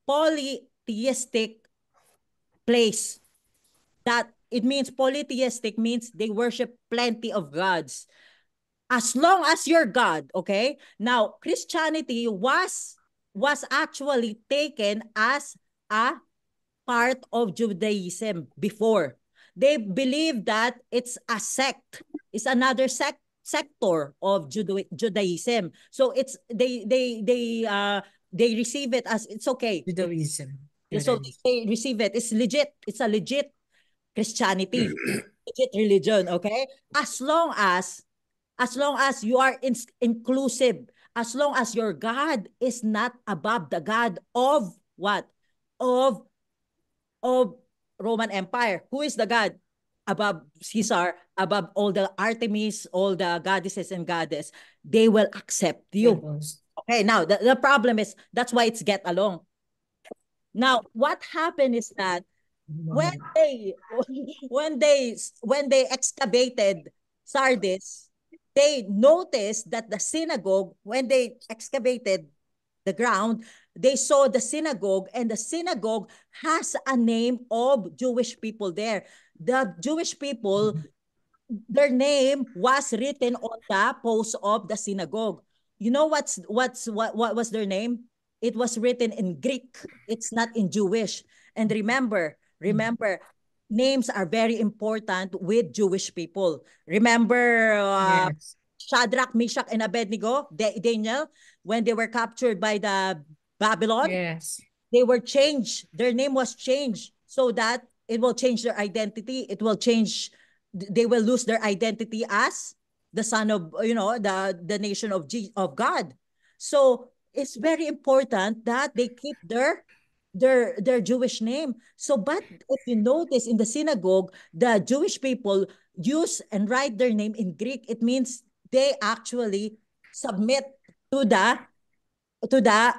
polytheistic place. That it means polytheistic means they worship plenty of gods. As long as you're God, okay? Now, Christianity was actually taken as a part of Judaism before. They believe that it's a sect. It's another sector of Judaism. So it's they receive it as it's okay. Judaism. So they receive it. It's legit. It's a legit Christianity, legit religion. Okay, as long as you are inclusive, as long as your God is not above the God of what? Of Roman Empire. Who is the God? Above Caesar, above all the Artemis, all the goddesses and goddess. They will accept you. Okay, now the problem is that's why it's get along. Now, what happened is that when they excavated Sardis, they noticed that the synagogue, when they excavated the ground, they saw the synagogue, and the synagogue has a name of Jewish people there. The Jewish people, their name was written on the post of the synagogue. You know what was their name? It was written in Greek. It's not in Jewish. And remember, names are very important with Jewish people. Remember Shadrach, Meshach, and Abednego, Daniel, when they were captured by the Babylon? Yes. They were changed. Their name was changed so that it will change their identity. It will change. They will lose their identity as the son of, the nation of God. So it's very important that they keep their Jewish name. So, but if you notice in the synagogue, the Jewish people use and write their name in Greek. It means they actually submit to the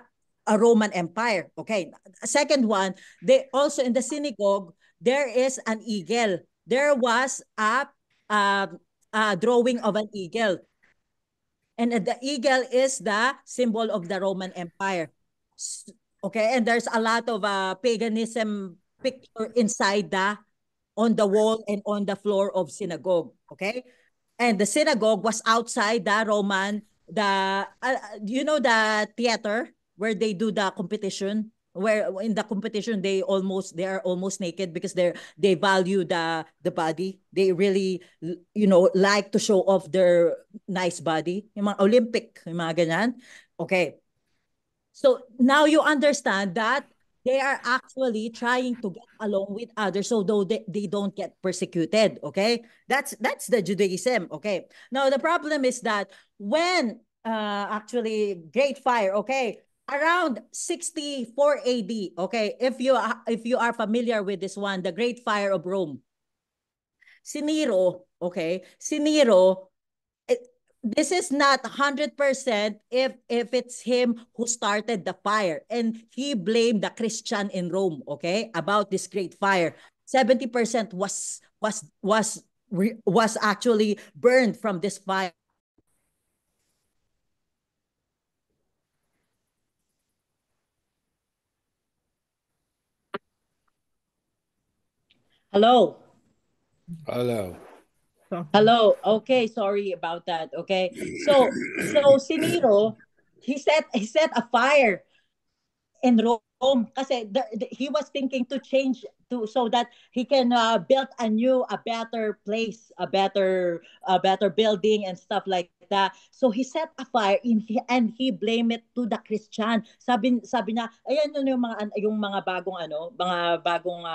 Roman Empire. Okay. Second one, they also in the synagogue there is an eagle. There was a drawing of an eagle, and the eagle is the symbol of the Roman Empire. Okay, and there's a lot of paganism picture inside on the wall and on the floor of synagogue. Okay, and the synagogue was outside the Roman, the theater where they do the competition, where in the competition they are almost naked because they value the body. They really like to show off their nice body. Yung mga Olympic, yung mga ganyan. Okay. So now you understand that they are actually trying to get along with others so though they don't get persecuted. Okay, that's the Judaism. Okay, now the problem is that when actually Great Fire, okay, around 64 AD, okay, if you are familiar with this one, the Great Fire of Rome, si Nero, okay, si Nero, this is not 100% if it's him who started the fire, and he blamed the Christian in Rome, okay, about this great fire. 70% was actually burned from this fire. Hello. Hello. Okay, sorry about that. Okay. So si Nero, he set a fire in Rome kasi he was thinking to change to so that he can build a better place, a better building and stuff like that. So he set a fire and he blamed it to the Christian. Sabi niya, ayan yung mga bagong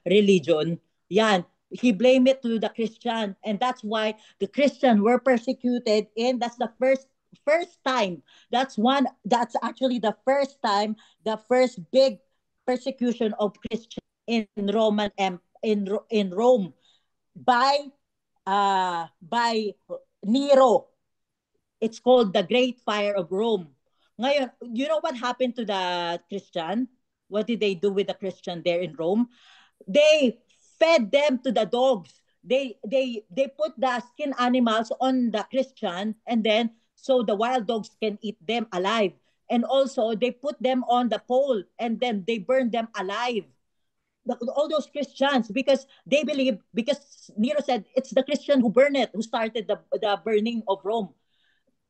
religion. Yan. He blamed it to the Christian, and that's why the Christian were persecuted, and that's the first time. That's actually the first time, the first big persecution of Christian in in Rome by Nero. It's called the Great Fire of Rome. Ngayon, you know what happened to the Christian? What did they do with the Christian there in Rome? They fed them to the dogs. They put the skin animals on the Christian, and then so the wild dogs can eat them alive. And also they put them on the pole and then they burn them alive. All those Christians, because they believe, because Nero said it's the Christian who burned it, who started the burning of Rome.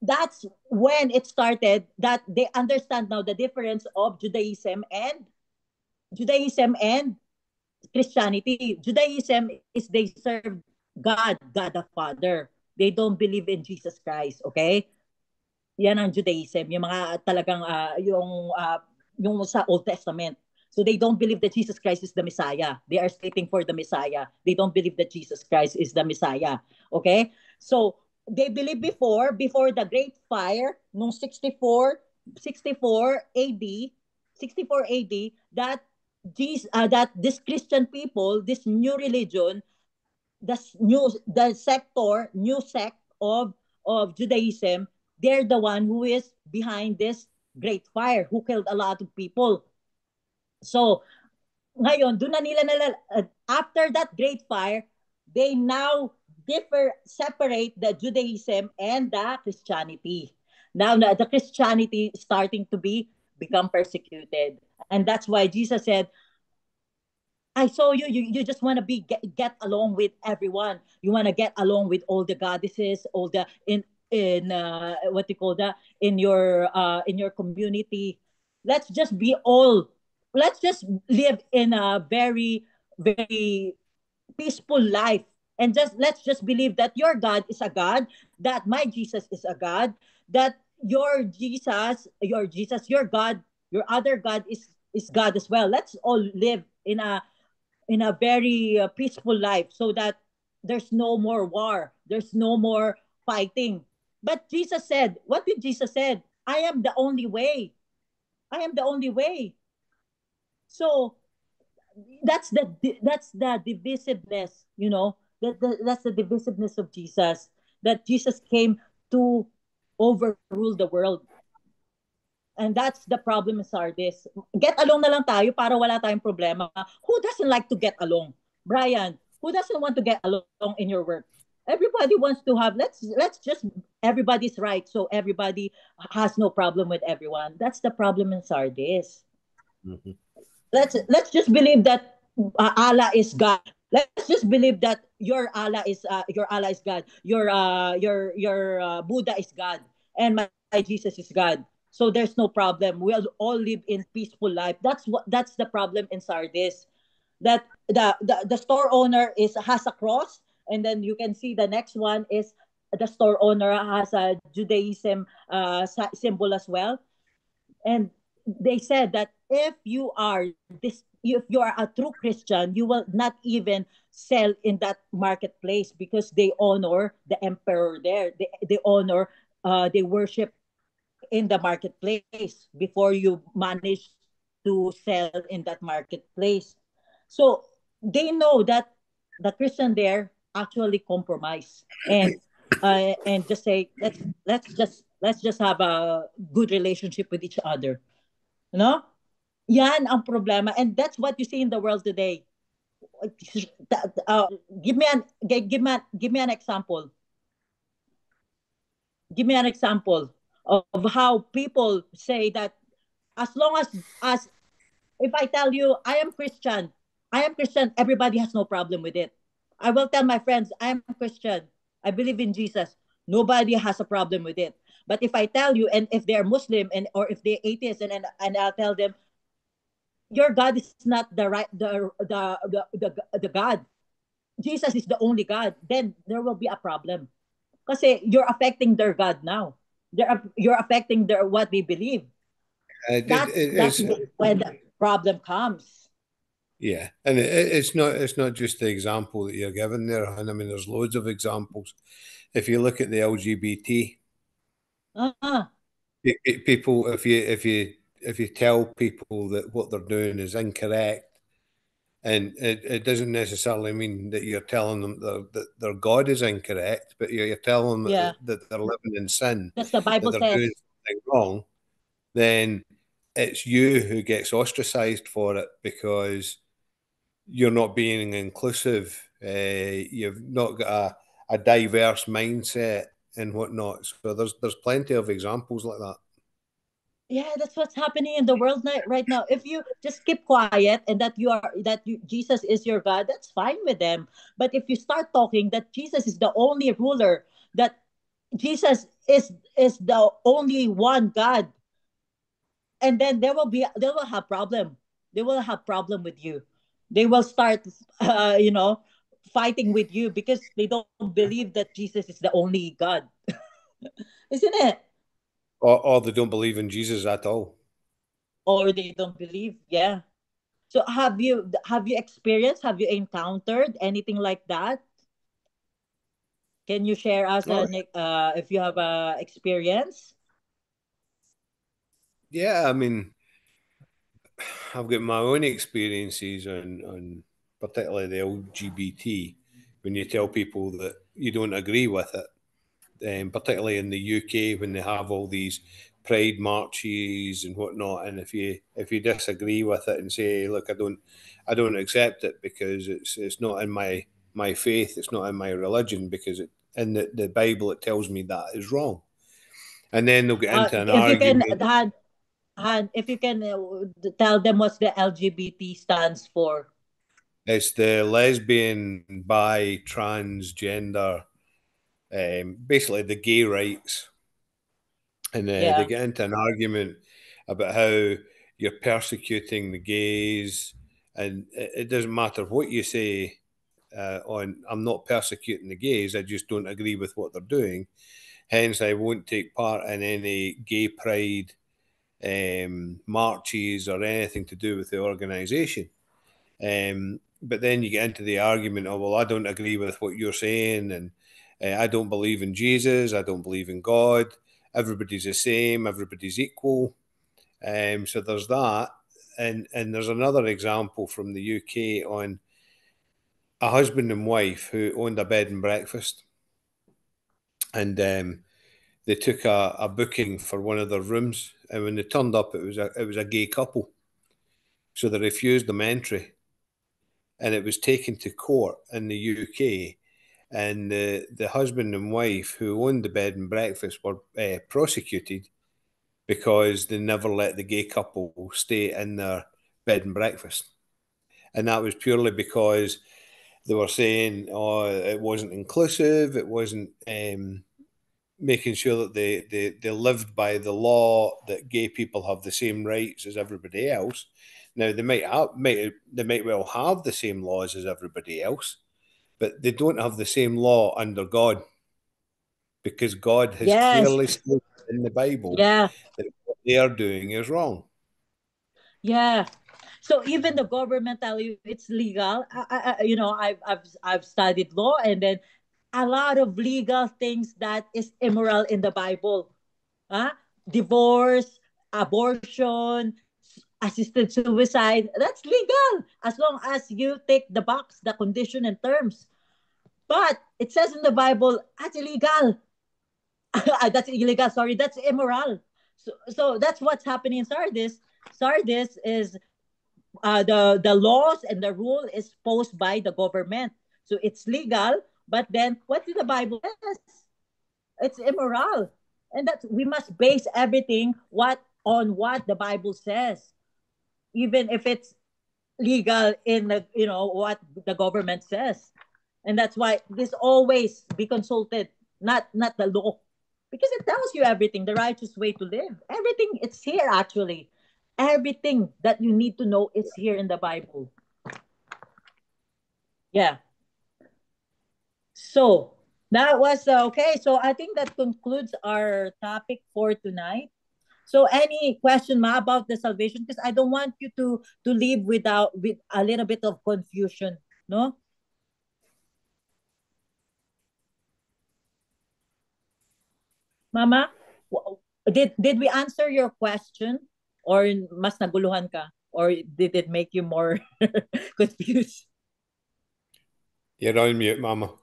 That's when it started that they understand now the difference of Judaism and Christianity. Judaism is they serve God the Father. They don't believe in Jesus Christ, okay? Yan ang Judaism, yung mga talagang yung sa Old Testament. So they don't believe that Jesus Christ is the Messiah. They are stating for the Messiah. They don't believe that Jesus Christ is the Messiah. Okay? So they believe before the Great Fire, nung 64 AD, that that this Christian people, this new religion, the new sect of Judaism, they're the one who is behind this Great Fire, who killed a lot of people. So ngayon, doon na nila after that Great Fire, they now separate the Judaism and the Christianity. Now the Christianity is starting to become persecuted, and that's why Jesus said, I saw you just want to get along with everyone. You want to get along with all the goddesses, all the in what you call that, in your community. Let's just live in a very very peaceful life, and let's just believe that your God is a God, that my Jesus is a God, that your God, your other God is God as well. Let's all live in a very peaceful life, so that there's no more war, there's no more fighting. But Jesus said, what did Jesus said? I am the only way. I am the only way. So that's the divisiveness, that's the divisiveness of Jesus, that Jesus came to overrule the world. And that's the problem in Sardis. Get along na lang tayo para wala tayong problema. Who doesn't like to get along? Brian, who doesn't want to get along in your work? Everybody wants to have, let's just, everybody's right, so everybody has no problem with everyone. That's the problem in Sardis. Mm-hmm. Let's just believe that Allah is God. Let's just believe that your Allah is God. Your Buddha is God, and my Jesus is God. So there's no problem. We'll all live in peaceful life. That's the problem in Sardis. That the store owner has a cross, and then you can see the next one is the store owner has a Judaism symbol as well. And they said that if you are a true Christian, you will not even sell in that marketplace because they honor the emperor there. They honor, they worship in the marketplace before you manage to sell in that marketplace. So they know that the Christian there actually compromise and just say let's just have a good relationship with each other. You know? Yan ang problema, and that's what you see in the world today. Give me an example. Give me an example of how people say that as long as if I tell you I am Christian, everybody has no problem with it. I will tell my friends I am Christian, I believe in Jesus. Nobody has a problem with it. But if I tell you, and if they're Muslim and or if they're atheist, and I'll tell them your God is not the right the God. Jesus is the only God. Then there will be a problem. Because you're affecting their God now. You're affecting their what they believe. That's when the problem comes. Yeah, and it's not just the example that you're given there, and I mean there's loads of examples. If you look at the LGBT people, if you tell people that what they're doing is incorrect, and it doesn't necessarily mean that you're telling them that their God is incorrect, but you're telling them that they're living in sin, that's the Bible that they're says. doing something wrong, then it's you who gets ostracized for it because you're not being inclusive. You've not got a diverse mindset and whatnot. So there's plenty of examples like that. Yeah, that's what's happening in the world right now. If you just keep quiet and Jesus is your God, that's fine with them. But if you start talking that Jesus is the only ruler, that Jesus is the only one God, and then they will have problem. They will have problem with you. They will start, fighting with you because they don't believe that Jesus is the only God, isn't it? Or they don't believe in Jesus at all. Or they don't believe, yeah. So have you experienced? Have you encountered anything like that? Can you share us if you have a experience? Yeah, I mean, I've got my own experiences on particularly the LGBT. When you tell people that you don't agree with it, particularly in the UK when they have all these pride marches and whatnot, and if you disagree with it and say, look, I don't accept it because it's not in my faith, it's not in my religion, because in the Bible it tells me that is wrong, and then they'll get into an argument. If you can tell them what the LGBT stands for. It's the lesbian, bi, transgender, basically the gay rights. And they get into an argument about how you're persecuting the gays, and it doesn't matter what you say I'm not persecuting the gays, I just don't agree with what they're doing. Hence, I won't take part in any gay pride marches or anything to do with the organisation. But then you get into the argument of, well, I don't agree with what you're saying, and I don't believe in Jesus, I don't believe in God. Everybody's the same, everybody's equal. So there's that. And there's another example from the UK on a husband and wife who owned a bed and breakfast. And they took a booking for one of their rooms. And when they turned up, it was a gay couple. So they refused them entry. And it was taken to court in the UK. And the husband and wife who owned the bed and breakfast were prosecuted because they never let the gay couple stay in their bed and breakfast. And that was purely because they were saying, oh, it wasn't inclusive, it wasn't, making sure that they lived by the law, that gay people have the same rights as everybody else. Now they might well have the same laws as everybody else, but they don't have the same law under God, because God has Yes. clearly stated in the Bible Yeah. that what they are doing is wrong. Yeah. So even the government tell you it's legal. I've studied law, and then a lot of legal things that is immoral in the Bible. Huh? Divorce, abortion, assisted suicide. That's legal as long as you take the box, the condition and terms. But it says in the Bible, that's illegal. That's illegal. Sorry, that's immoral. So that's what's happening in Sardis. Sardis is the laws and the rule is posed by the government. So it's legal, but then what did the Bible says? It's immoral. And that we must base everything on what the Bible says. Even if it's legal in what the government says. And that's why this always be consulted, not the law. Because it tells you everything, the righteous way to live. Everything, it's here actually. Everything that you need to know is here in the Bible. Yeah. So that was okay. So I think that concludes our topic for tonight. So any question, Ma, about the salvation? Because I don't want you to leave with a little bit of confusion, no? Mama, did we answer your question? Or mas naguluhan ka? Or did it make you more confused? You're on mute, Mama.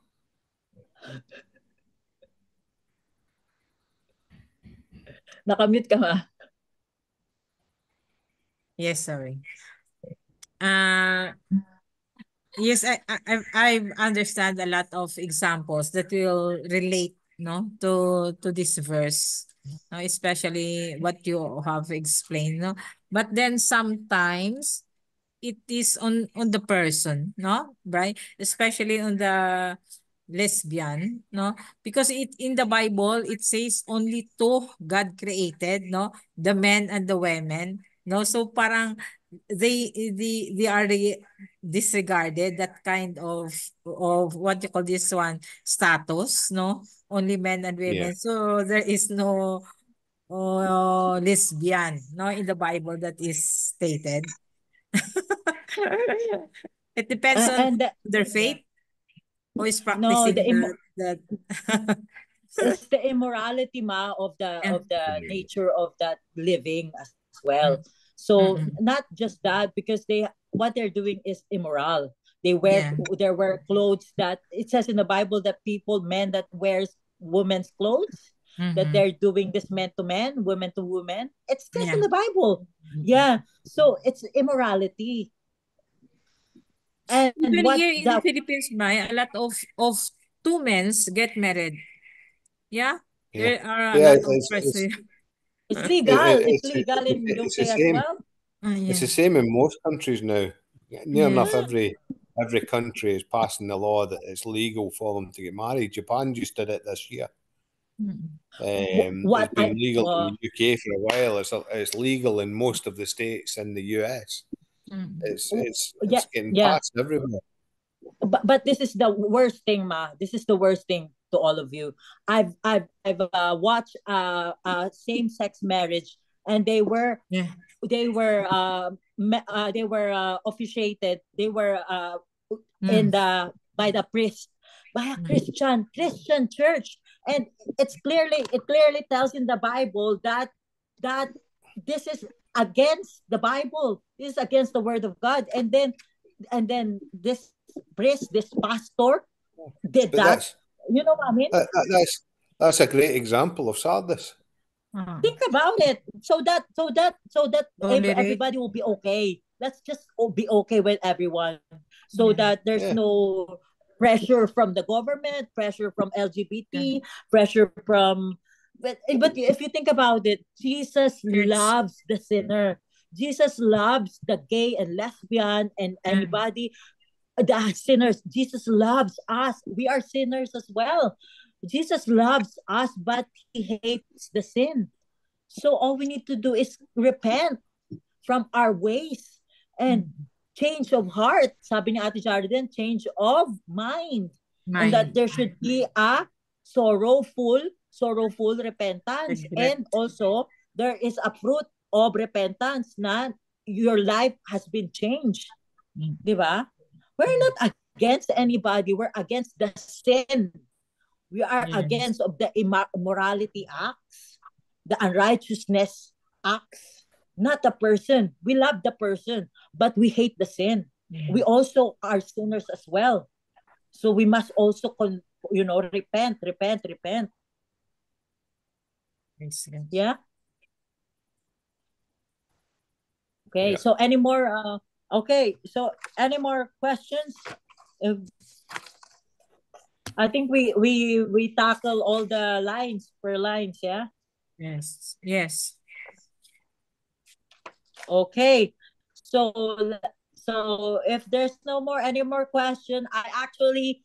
Nakamute ka, Ma. Yes, sorry. Yes, I understand a lot of examples that will relate, no, to this verse, especially what you have explained, no. But then sometimes it is on the person, no, right? Especially on the lesbian, no, because it in the Bible it says only two God created, no, the men and the women, no. So parang they are disregarded that kind of what you call this one, status, no, only men and women. So there is no lesbian, no, in the Bible that is stated. It depends on their faith, who is practicing that. It's the immorality, Ma, of the nature of that living as well. So not just that, because what they're doing is immoral. They wear clothes that it says in the Bible that men that wears women's clothes, that they're doing this men to men, women to women. It says in the Bible. Yeah. So it's immorality. And even here in the Philippines, May, a lot of two men get married. Yeah. There are a lot of persons. It's legal. It's legal in UK as well. It's the same in most countries now. Near enough every country is passing the law that it's legal for them to get married. Japan just did it this year. It's been legal in the UK for a while. It's legal in most of the states in the US. It's getting passed everywhere. But this is the worst thing, Ma. This is the worst thing to all of you. I've watched same-sex marriage, and they were officiated. They were by the priest, by a Christian church, and it clearly tells in the Bible that this is against the Bible. This is against the word of God, and then this priest, this pastor, did that. You know what I mean? That's a great example of Sardis. Think about it. So that everybody will be okay. Let's just be okay with everyone, so that there's no pressure from the government, pressure from LGBT, pressure from. But if you think about it, Jesus loves the sinner. Jesus loves the gay and lesbian and anybody, the sinners. Jesus loves us. We are sinners as well. Jesus loves us, but he hates the sin. So all we need to do is repent from our ways and change of heart. Sabi ni Ate Jardin, change of mind. And that there should be a sorrowful repentance. And also, there is a fruit of repentance na your life has been changed. Di ba? We're not against anybody. We're against the sin. We are against of the immorality acts, the unrighteousness acts, not the person. We love the person, but we hate the sin. We also are sinners as well. So we must also, repent. Yeah. Okay. Yeah. So any more? So any more questions? I think we tackle all the lines per lines. Yeah. Yes. Okay. So if there's any more question, I actually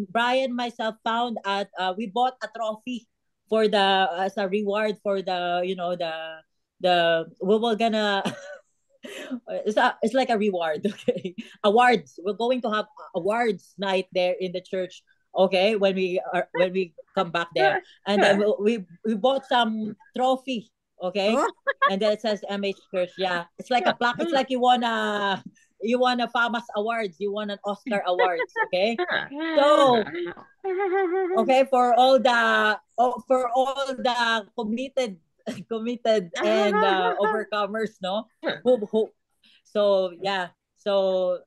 Brian myself found at we bought a trophy for the as a reward for the we were gonna it's like a reward. Okay, awards, we're going to have awards night there in the church. Okay, when we come back there, and then we bought some trophy. Okay, and then it says MH Church. Yeah, it's like a plaque. It's like you won a FAMAS awards. You won an Oscar awards. Okay, so okay for all the committed and overcomers, no? Who so yeah, so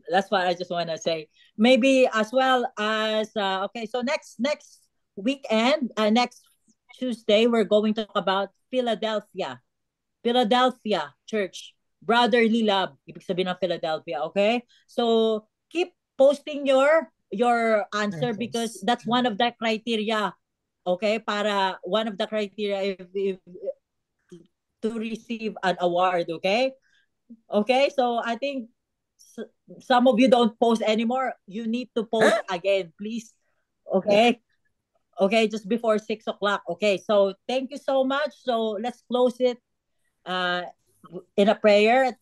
that's what I just want to say. Maybe as well as okay, so next weekend, next Tuesday, we're going to talk about Philadelphia Church, brotherly love. Ibig sabihin ng Philadelphia, okay? So keep posting your answer because that's one of the criteria. Okay, para one of the criteria if to receive an award. Okay, so I think some of you don't post anymore. You need to post again, please. Okay, just before 6 o'clock. Okay, so thank you so much. So let's close it in a prayer.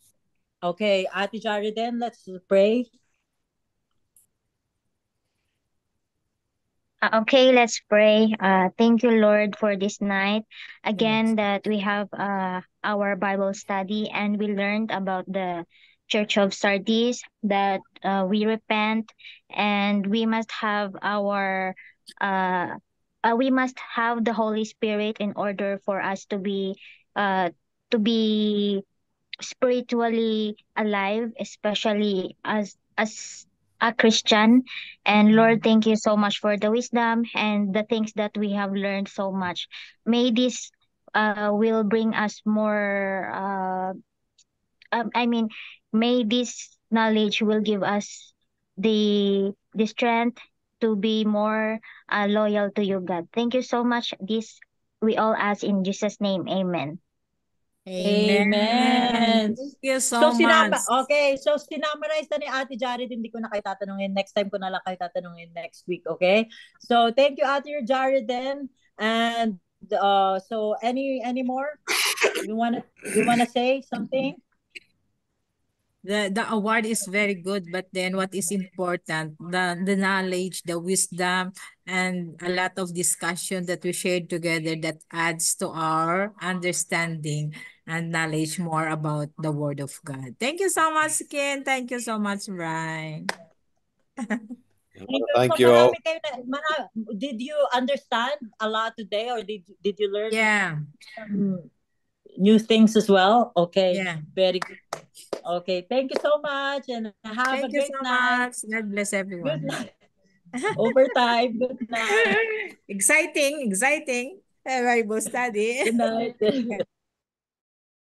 Okay, Ate Jariden, let's pray. Okay, let's pray. Thank you, Lord, for this night. Again, that we have our Bible study and we learned about the Church of Sardis, that we repent and we must have the Holy Spirit in order for us to be spiritually alive, especially as a Christian. And Lord, thank you so much for the wisdom and the things that we have learned so much. May this will bring us more may this knowledge will give us the strength to be more loyal to you, God. Thank you so much. This we all ask in Jesus' name. Amen. Amen. Thank you so much. Okay, so sinamarize na ni Ate Jared, hindi ko na kayo tatanungin. Next time ko na lang kayo tatanungin next week, okay? So thank you, Ate Jared, then. And so any more? You wanna say something? The award is very good, but then what is important, the knowledge, the wisdom, and a lot of discussion that we shared together that adds to our understanding and knowledge more about the Word of God. Thank you so much, Ken. Thank you so much, Brian. Thank you all. Did you understand a lot today, or did you learn some new things as well? Okay, very good. Okay, thank you so much and have a great night. Much. God bless everyone. Good night. Overtime. Good night. Exciting. Bible study. Good night.